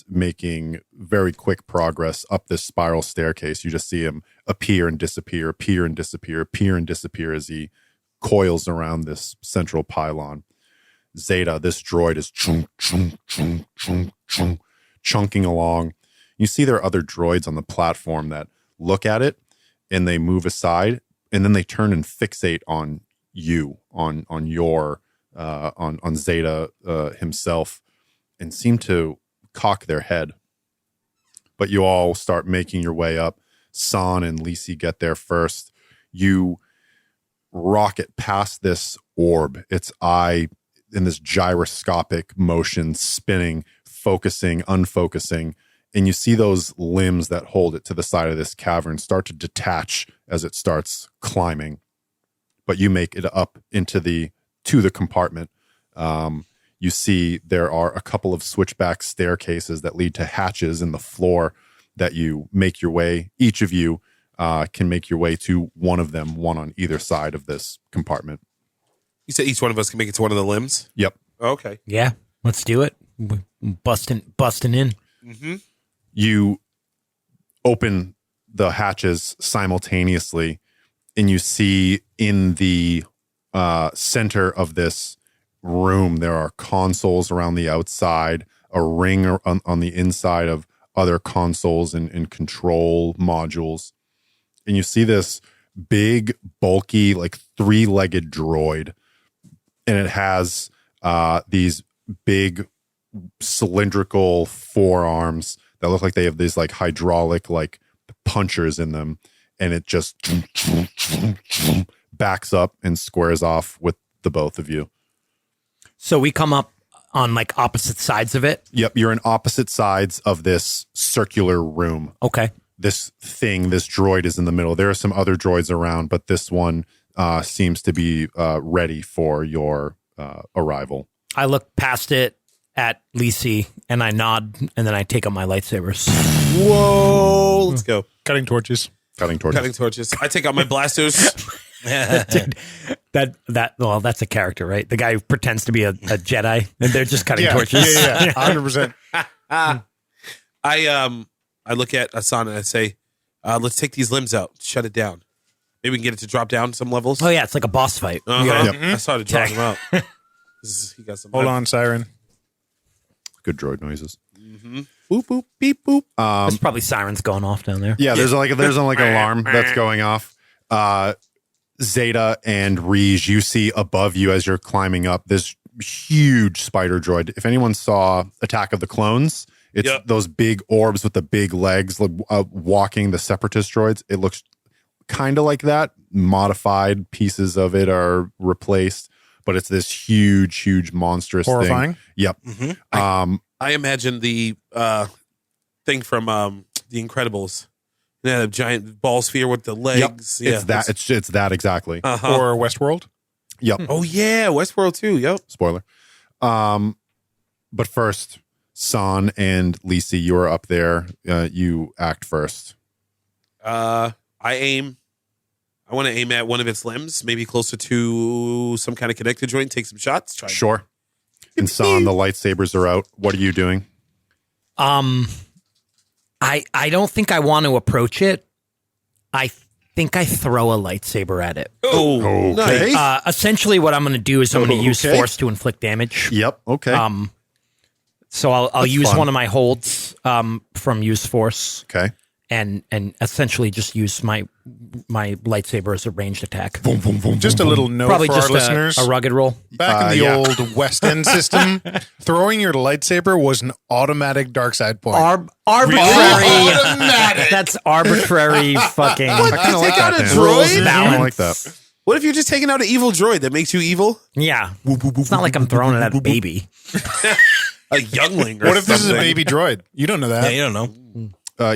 making very quick progress up this spiral staircase. You just see him appear and disappear, appear and disappear, appear and disappear as he coils around this central pylon. Xeta, this droid is chunking along. You see there are other droids on the platform that look at it and they move aside and then they turn and fixate on you, on Xeta himself, and seem to cock their head. But you all start making your way up. San and Lisi get there first. You rocket past this orb, its eye in this gyroscopic motion, spinning, focusing, unfocusing, and you see those limbs that hold it to the side of this cavern start to detach as it starts climbing. But you make it up to the compartment. You see there are a couple of switchback staircases that lead to hatches in the floor that you make your way. Each of you can make your way to one of them, one on either side of this compartment. You said each one of us can make it to one of the limbs? Yep. Okay. Yeah, let's do it. Busting in. Mm-hmm. You open the hatches simultaneously, and you see in the center of this room, there are consoles around the outside, a ring on the inside of other consoles and control modules. And you see this big, bulky, like 3-legged droid. And it has these big cylindrical forearms that look like they have these like hydraulic like punchers in them. and it just backs up and squares off with the both of you. So we come up on like opposite sides of it. Yep, you're in opposite sides of this circular room. Okay. This droid is in the middle. There are some other droids around, but this one seems to be ready for your arrival. I look past it at Lisi and I nod and then I take out my lightsabers. Whoa. Let's go. Cutting torches. Cutting torches. I take out my blasters. Dude, well, that's a character, right? The guy who pretends to be a Jedi and they're just cutting torches. Yeah, 100%. I look at Hassan and I say, let's take these limbs out. Shut it down. Maybe we can get it to drop down some levels. Oh, yeah. It's like a boss fight. Yep. I started drawing them out. He got some. Hold on, Siren. Good droid noises. Boop, boop, beep, boop. There's probably sirens going off down there. Yeah, there's an alarm that's going off. Xeta and Rij, you see above you as you're climbing up this huge spider droid. If anyone saw Attack of the Clones, it's those big orbs with the big legs walking the separatist droids. It looks kind of like that. Modified pieces of it are replaced, but it's this huge, monstrous Horrifying. thing. Yep. Mm-hmm. I imagine the thing from The Incredibles. Yeah, a giant ball sphere with the legs. Yep. Yeah, It's that exactly. Or Westworld. Yep. Oh yeah, Westworld too. Yep. Spoiler. But first, San and Lisi, you are up there. You act first. I want to aim at one of its limbs, maybe closer to some kind of connected joint. Take some shots. Try. Sure. And San, the lightsabers are out. What are you doing? I don't think I want to approach it. I think I throw a lightsaber at it. Oh, okay. Nice. Essentially, what I'm going to do is I'm going to use force to inflict damage. Yep. Okay. So I'll That's use fun. one of my holds from use force. Okay. And essentially just use my lightsaber as a ranged attack. Just a little note Probably for just our listeners. a rugged roll. Back in the old West End system, throwing your lightsaber was an automatic dark side point. Arbitrary. Automatic. That's arbitrary fucking. I kind of like that. out a man. droid? I kinda like that. What if you're just taking out an evil droid that makes you evil? Yeah. It's not like I'm throwing it at a baby. A youngling. Or What if this is a something. baby droid? You don't know that. Yeah, you don't know.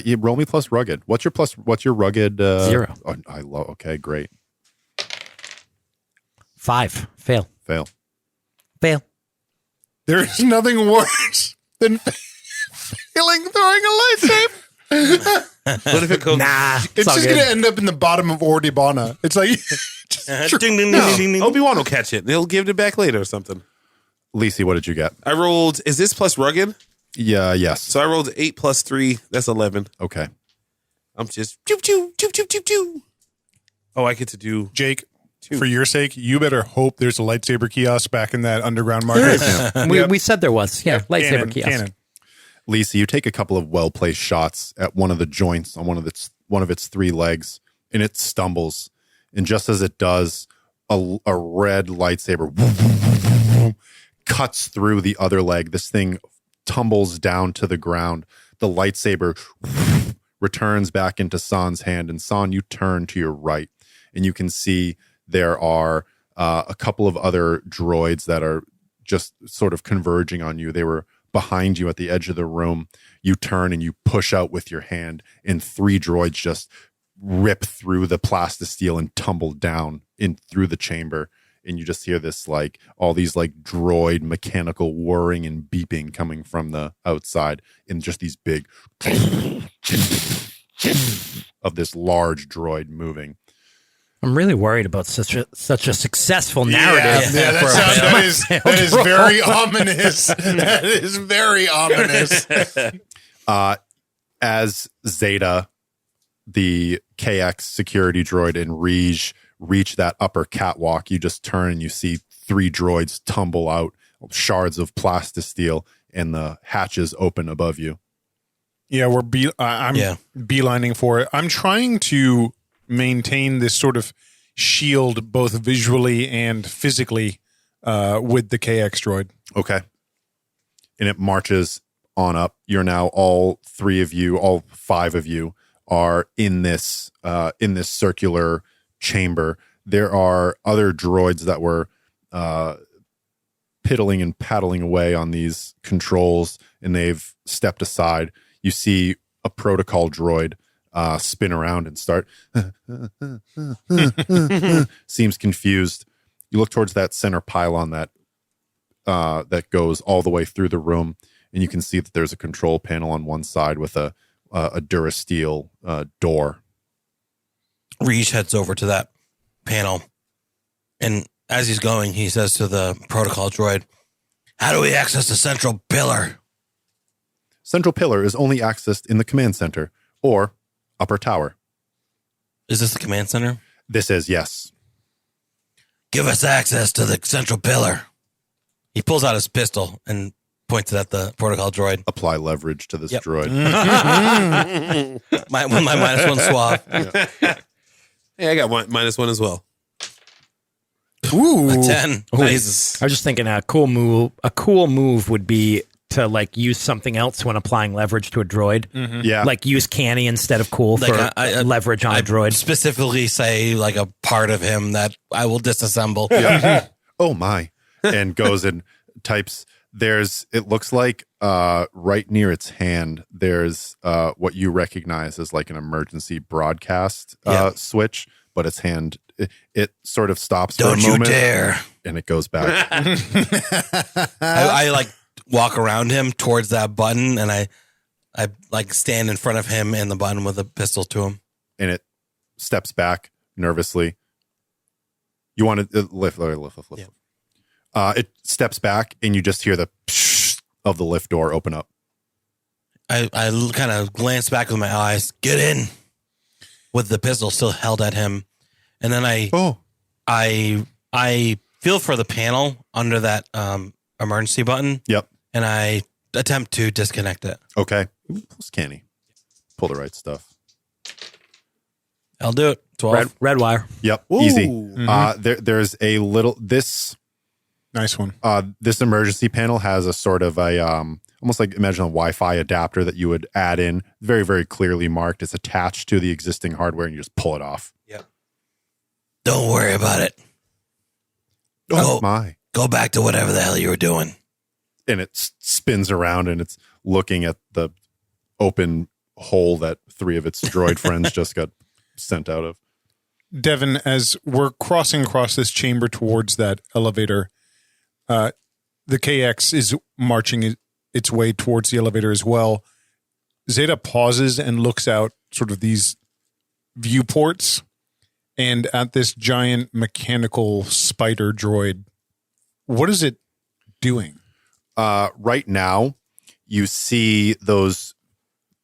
You roll me plus rugged. What's your rugged? 0. Oh, I love. Okay, great. 5. Fail. Fail. There's nothing worse than failing throwing a lightsaber. What if it goes? Nah. It's all just good. going to end up in the bottom of Ordibana. It's like, Ding, ding, ding, ding, ding, ding. Obi-Wan will catch it. He'll give it back later or something. Lisi, what did you get? I rolled. Is this plus rugged? Yeah. Yes. So I rolled 8 plus 3. That's 11. Okay. I'm just choo choo choo choo choo choo. Oh, I get to do. Jake, for your sake, you better hope there's a lightsaber kiosk back in that underground market. We said there was. Yeah. Lightsaber kiosk. Cannon. Lisa, you take a couple of well-placed shots at one of the joints on one of its 3 legs, and it stumbles. And just as it does, a red lightsaber cuts through the other leg. This thing tumbles down to the ground. The lightsaber returns back into San's hand, and San, you turn to your right, and you can see there are a couple of other droids that are just sort of converging on you. They were behind you at the edge of the room. You turn and you push out with your hand, and 3 droids just rip through the plastisteel and tumble down in through the chamber. And you just hear this, like, all these like droid mechanical whirring and beeping coming from the outside, and just these big of this large droid moving. I'm really worried about such a successful narrative. Yeah, that is very ominous. That is very ominous. As Xeta, the KX security droid, and Rij reach that upper catwalk, you just turn and you see 3 droids tumble out, shards of plastisteel, and the hatches open above you. Yeah, I'm beelining for it. I'm trying to maintain this sort of shield both visually and physically with the KX droid. Okay. And it marches on up. You're now all 3 of you, all 5 of you are in this circular chamber. There are other droids that were piddling and paddling away on these controls, and they've stepped aside. You see a protocol droid spin around and start seems confused. You look towards that center pylon that goes all the way through the room, and you can see that there's a control panel on one side with a Durasteel door. Reach heads over to that panel, and as he's going, he says to the protocol droid, "How do we access the central pillar?" Central pillar is only accessed in the command center or upper tower. Is this the command center? This is, yes. Give us access to the central pillar. He pulls out his pistol and points it at the protocol droid. Apply leverage to this Yep. droid. my -1 suave. Hey, I got -1 as well. Ooh. A 10. Nice. I was just thinking a cool move would be to like use something else when applying leverage to a droid. Yeah. Like use Kani instead of cool Like for leverage on a droid. Specifically say like a part of him that I will disassemble. Oh my. And goes and types. It looks like right near its hand, there's what you recognize as like an emergency broadcast switch, but its hand, it sort of stops for a Don't you moment. dare. And it goes back. I like walk around him towards that button, and I like stand in front of him and the button with a pistol to him. And it steps back nervously. You want to lift. Yeah. It steps back, and you just hear the psh of the lift door open up. I kind of glance back with my eyes, get in, with the pistol still held at him. And then I feel for the panel under that emergency button. Yep. And I attempt to disconnect it. Okay. Plus Kani. Pull the right stuff. I'll do it. 12. Red wire. Yep. Ooh. Easy. Mm-hmm. There's a little Nice one. this emergency panel has a sort of a almost like imagine a Wi-Fi adapter that you would add in, very, very clearly marked. It's attached to the existing hardware, and you just pull it off. Yep. Don't worry about it. Oh my. Go back to whatever the hell you were doing. And it spins around, and it's looking at the open hole that 3 of its droid friends just got sent out of. Devin, as we're crossing across this chamber towards that elevator, the KX is marching its way towards the elevator as well. Xeta pauses and looks out sort of these viewports and at this giant mechanical spider droid. What is it doing? Right now, you see those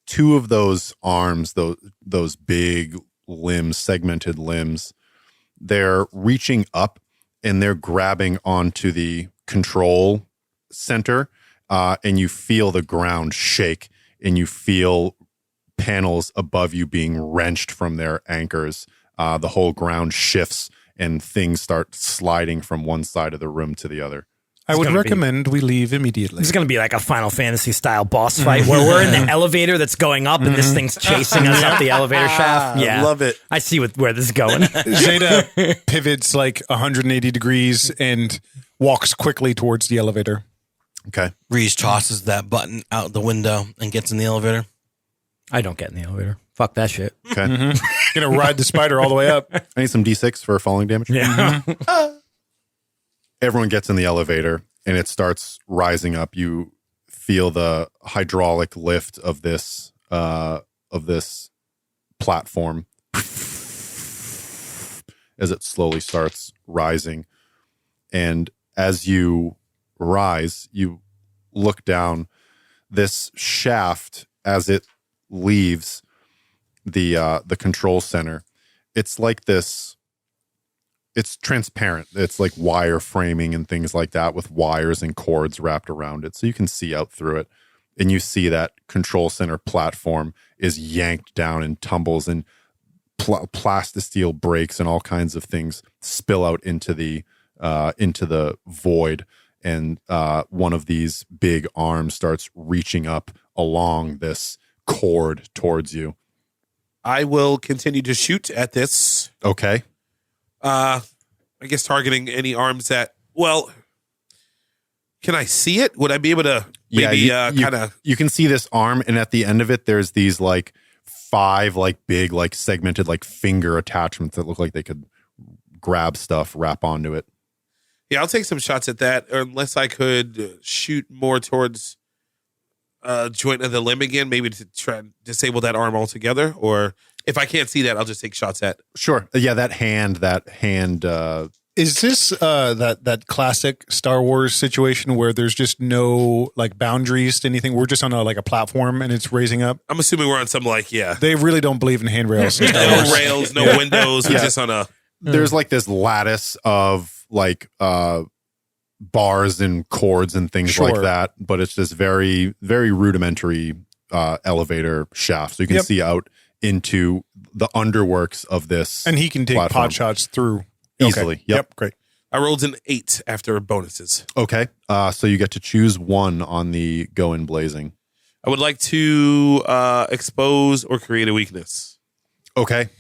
2 of those arms, those big limbs, segmented limbs. They're reaching up and they're grabbing onto the control center, and you feel the ground shake, and you feel panels above you being wrenched from their anchors. The whole ground shifts, and things start sliding from one side of the room to the other. I would gonna be- recommend we leave immediately. This is going to be like a Final Fantasy style boss fight where we're in the elevator that's going up and this thing's chasing us up the elevator shaft. Yeah. Love it. I see where this is going. Xeta pivots like 180 degrees and walks quickly towards the elevator. Okay. Reese tosses that button out the window and gets in the elevator. I don't get in the elevator. Fuck that shit. Okay. Gonna ride the spider all the way up. I need some D6 for falling damage. Yeah. Everyone gets in the elevator, and it starts rising up. You feel the hydraulic lift of this platform as it slowly starts rising. And as you rise, you look down this shaft as it leaves the control center. It's like this. It's transparent. It's like wire framing and things like that with wires and cords wrapped around it. So you can see out through it. And you see that control center platform is yanked down and tumbles, and plastisteel breaks and all kinds of things spill out into the void. And one of these big arms starts reaching up along this cord towards you. I will continue to shoot at this. Okay. I guess targeting any arms that. Well, can I see it? Would I be able to maybe kind of? You can see this arm, and at the end of it, there's these like 5 like big like segmented like finger attachments that look like they could grab stuff, wrap onto it. Yeah, I'll take some shots at that, unless I could shoot more towards joint of the limb again, maybe to try and disable that arm altogether. Or if I can't see that, I'll just take shots at. Sure. Yeah, that hand. Is this that classic Star Wars situation where there's just no like boundaries to anything? We're just on a platform and it's raising up. I'm assuming we're on some They really don't believe in handrails. No rails, no windows. We're just on a. There's like this lattice of like bars and cords and things like that, but it's this very, very rudimentary elevator shaft, so you can see out into the underworks of this, and he can take pot shots through easily. Okay. Yep, great. I rolled an 8 after bonuses. Okay, so you get to choose one on the go in blazing. I would like to expose or create a weakness. Okay.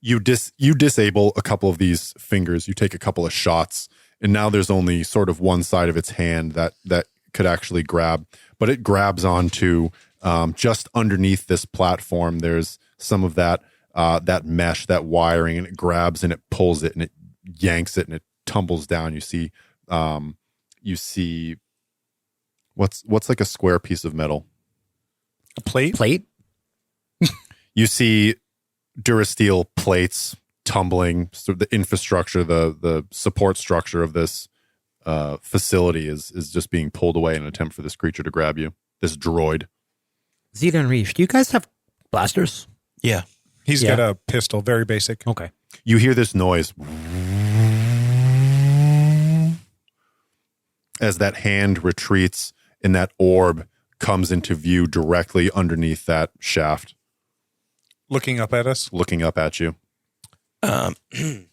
You disable a couple of these fingers. You take a couple of shots, and now there's only sort of one side of its hand that could actually grab. But it grabs onto just underneath this platform. There's some of that mesh, that wiring, and it grabs and it pulls it and it yanks it and it tumbles down. You see what's like a square piece of metal? A plate? Plate? You see Durasteel plates tumbling. So the infrastructure, the support structure of this facility is just being pulled away in an attempt for this creature to grab you. This droid. Xeta and Rish, do you guys have blasters? Yeah. He's got a pistol, very basic. Okay. You hear this noise as that hand retreats and that orb comes into view directly underneath that shaft. Looking up at us? Looking up at you. Rij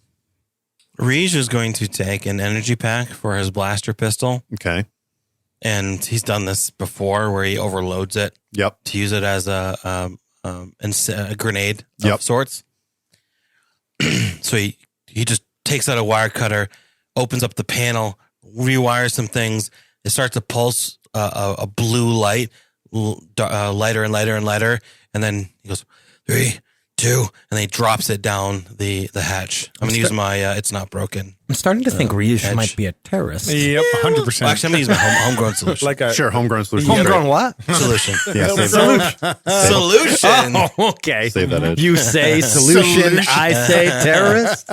is going to take an energy pack for his blaster pistol. Okay. And he's done this before where he overloads it. Yep. To use it as a grenade of sorts. So he just takes out a wire cutter, opens up the panel, rewires some things. It starts to pulse a blue light, lighter and lighter and lighter. And then he goes, 3, 2, and then he drops it down the hatch. I'm going to use my it's not broken. I'm starting to think Rish might be a terrorist. Yep, 100%. Well, actually, I'm going to use my homegrown solution. Sure, homegrown solution. Homegrown what? Solution. Yeah, save that. Solution. Oh, okay. Save that edge. You say solution, I say terrorist.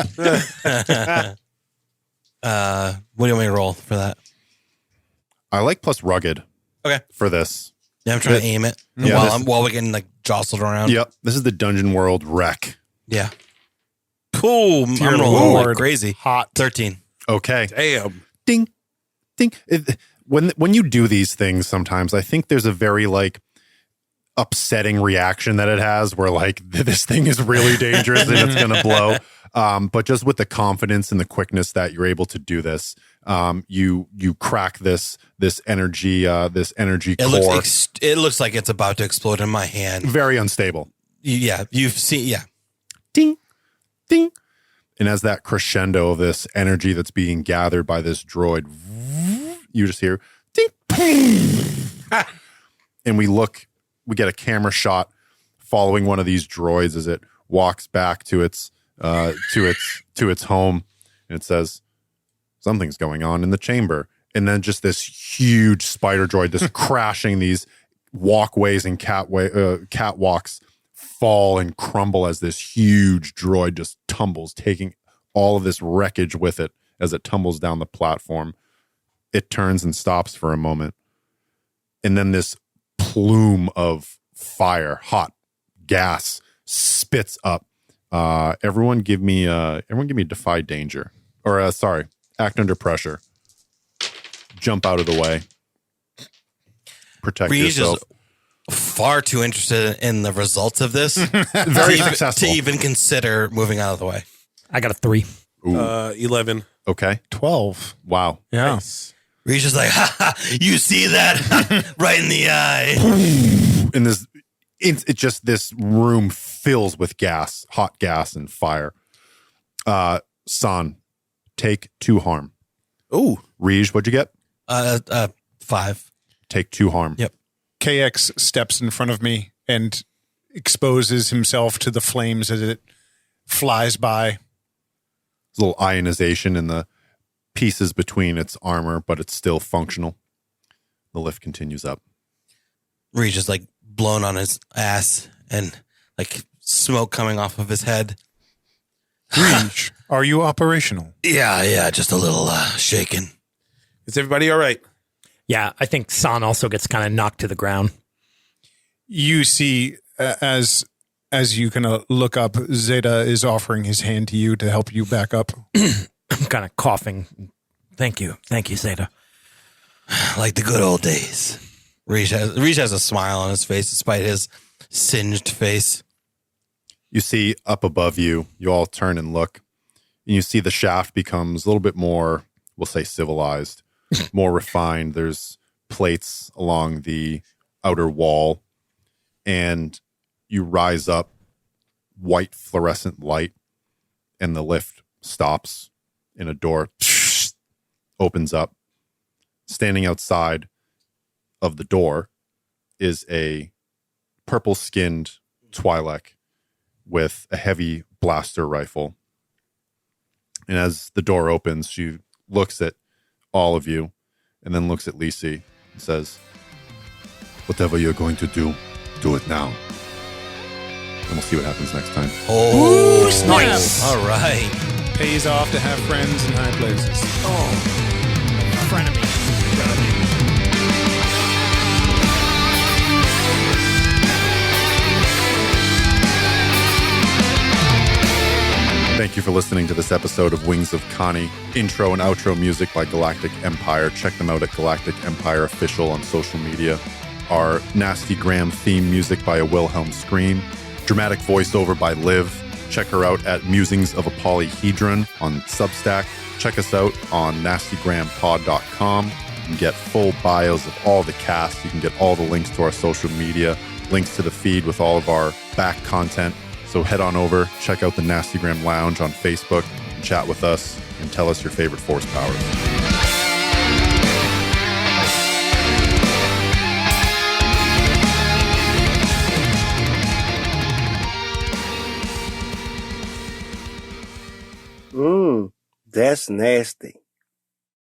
What do you want me to roll for that? I like plus rugged. Okay. For this. Yeah, I'm trying to aim it while we're getting like jostled around. Yep. This is the Dungeon World wreck. Yeah. Cool. Dear I'm rolling Lord. like crazy. Hot. 13. Okay. Damn. Ding, ding. When you do these things, sometimes I think there's a very like upsetting reaction that it has, where like this thing is really dangerous and it's going to blow. But just with the confidence and the quickness that you're able to do this, you crack this energy core. It looks like it's about to explode in my hand. Very unstable. Yeah, you've seen. Yeah. Ding, ding. And as that crescendo of this energy that's being gathered by this droid, you just hear ding, and we get a camera shot following one of these droids as it walks back to its home, and it says something's going on in the chamber. And then just this huge spider droid, this crashing these walkways and catwalks fall and crumble as this huge droid just tumbles, taking all of this wreckage with it as it tumbles down the platform. It turns and stops for a moment. And then this plume of fire, hot gas, spits up. Everyone give me defy danger. Or act under pressure. Jump out of the way. Protect yourself. Far too interested in the results of this Very successful. to even consider moving out of the way. I got a 3. 11. Okay. 12. Wow. Yeah. Nice. Reach is like, ha, ha, you see that? Right in the eye. And this it just, this room fills with gas, hot gas and fire. San, take 2 harm. Ooh. Rij, what'd you get? 5. Take 2 harm. Yep. KX steps in front of me and exposes himself to the flames as it flies by. There's a little ionization in the pieces between its armor, but it's still functional. The lift continues up. Rij is like blown on his ass and like smoke coming off of his head. Rij, are you operational? Yeah, just a little shaken. Is everybody all right? Yeah, I think San also gets kind of knocked to the ground. You see, as you kind of look up, Xeta is offering his hand to you to help you back up. I'm kind of coughing. Thank you, Xeta. Like the good old days. Rij has a smile on his face despite his singed face. You see up above you, you all turn and look, and you see the shaft becomes a little bit more, we'll say civilized, more refined. There's plates along the outer wall, and you rise up, white fluorescent light, and the lift stops, and a door opens up. Standing outside of the door is a purple-skinned Twi'lek with a heavy blaster rifle. And as the door opens, she looks at all of you and then looks at Lisi and says, "Whatever you're going to do, do it now." And we'll see what happens next time. Oh, nice. All right. Pays off to have friends in high places. Frenemy. Thank you for listening to this episode of Wings of Kani. Intro and outro music by Galactic Empire. Check them out at Galactic Empire Official on social media. Our Nasty Graham theme music by A Wilhelm Scream. Dramatic voiceover by Liv. Check her out at Musings of a Polyhedron on Substack. Check us out on nastygrahampod.com. You can get full bios of all the cast. You can get all the links to our social media, links to the feed with all of our back content. So head on over, check out the Nastygram Lounge on Facebook, and chat with us, and tell us your favorite force powers. That's nasty.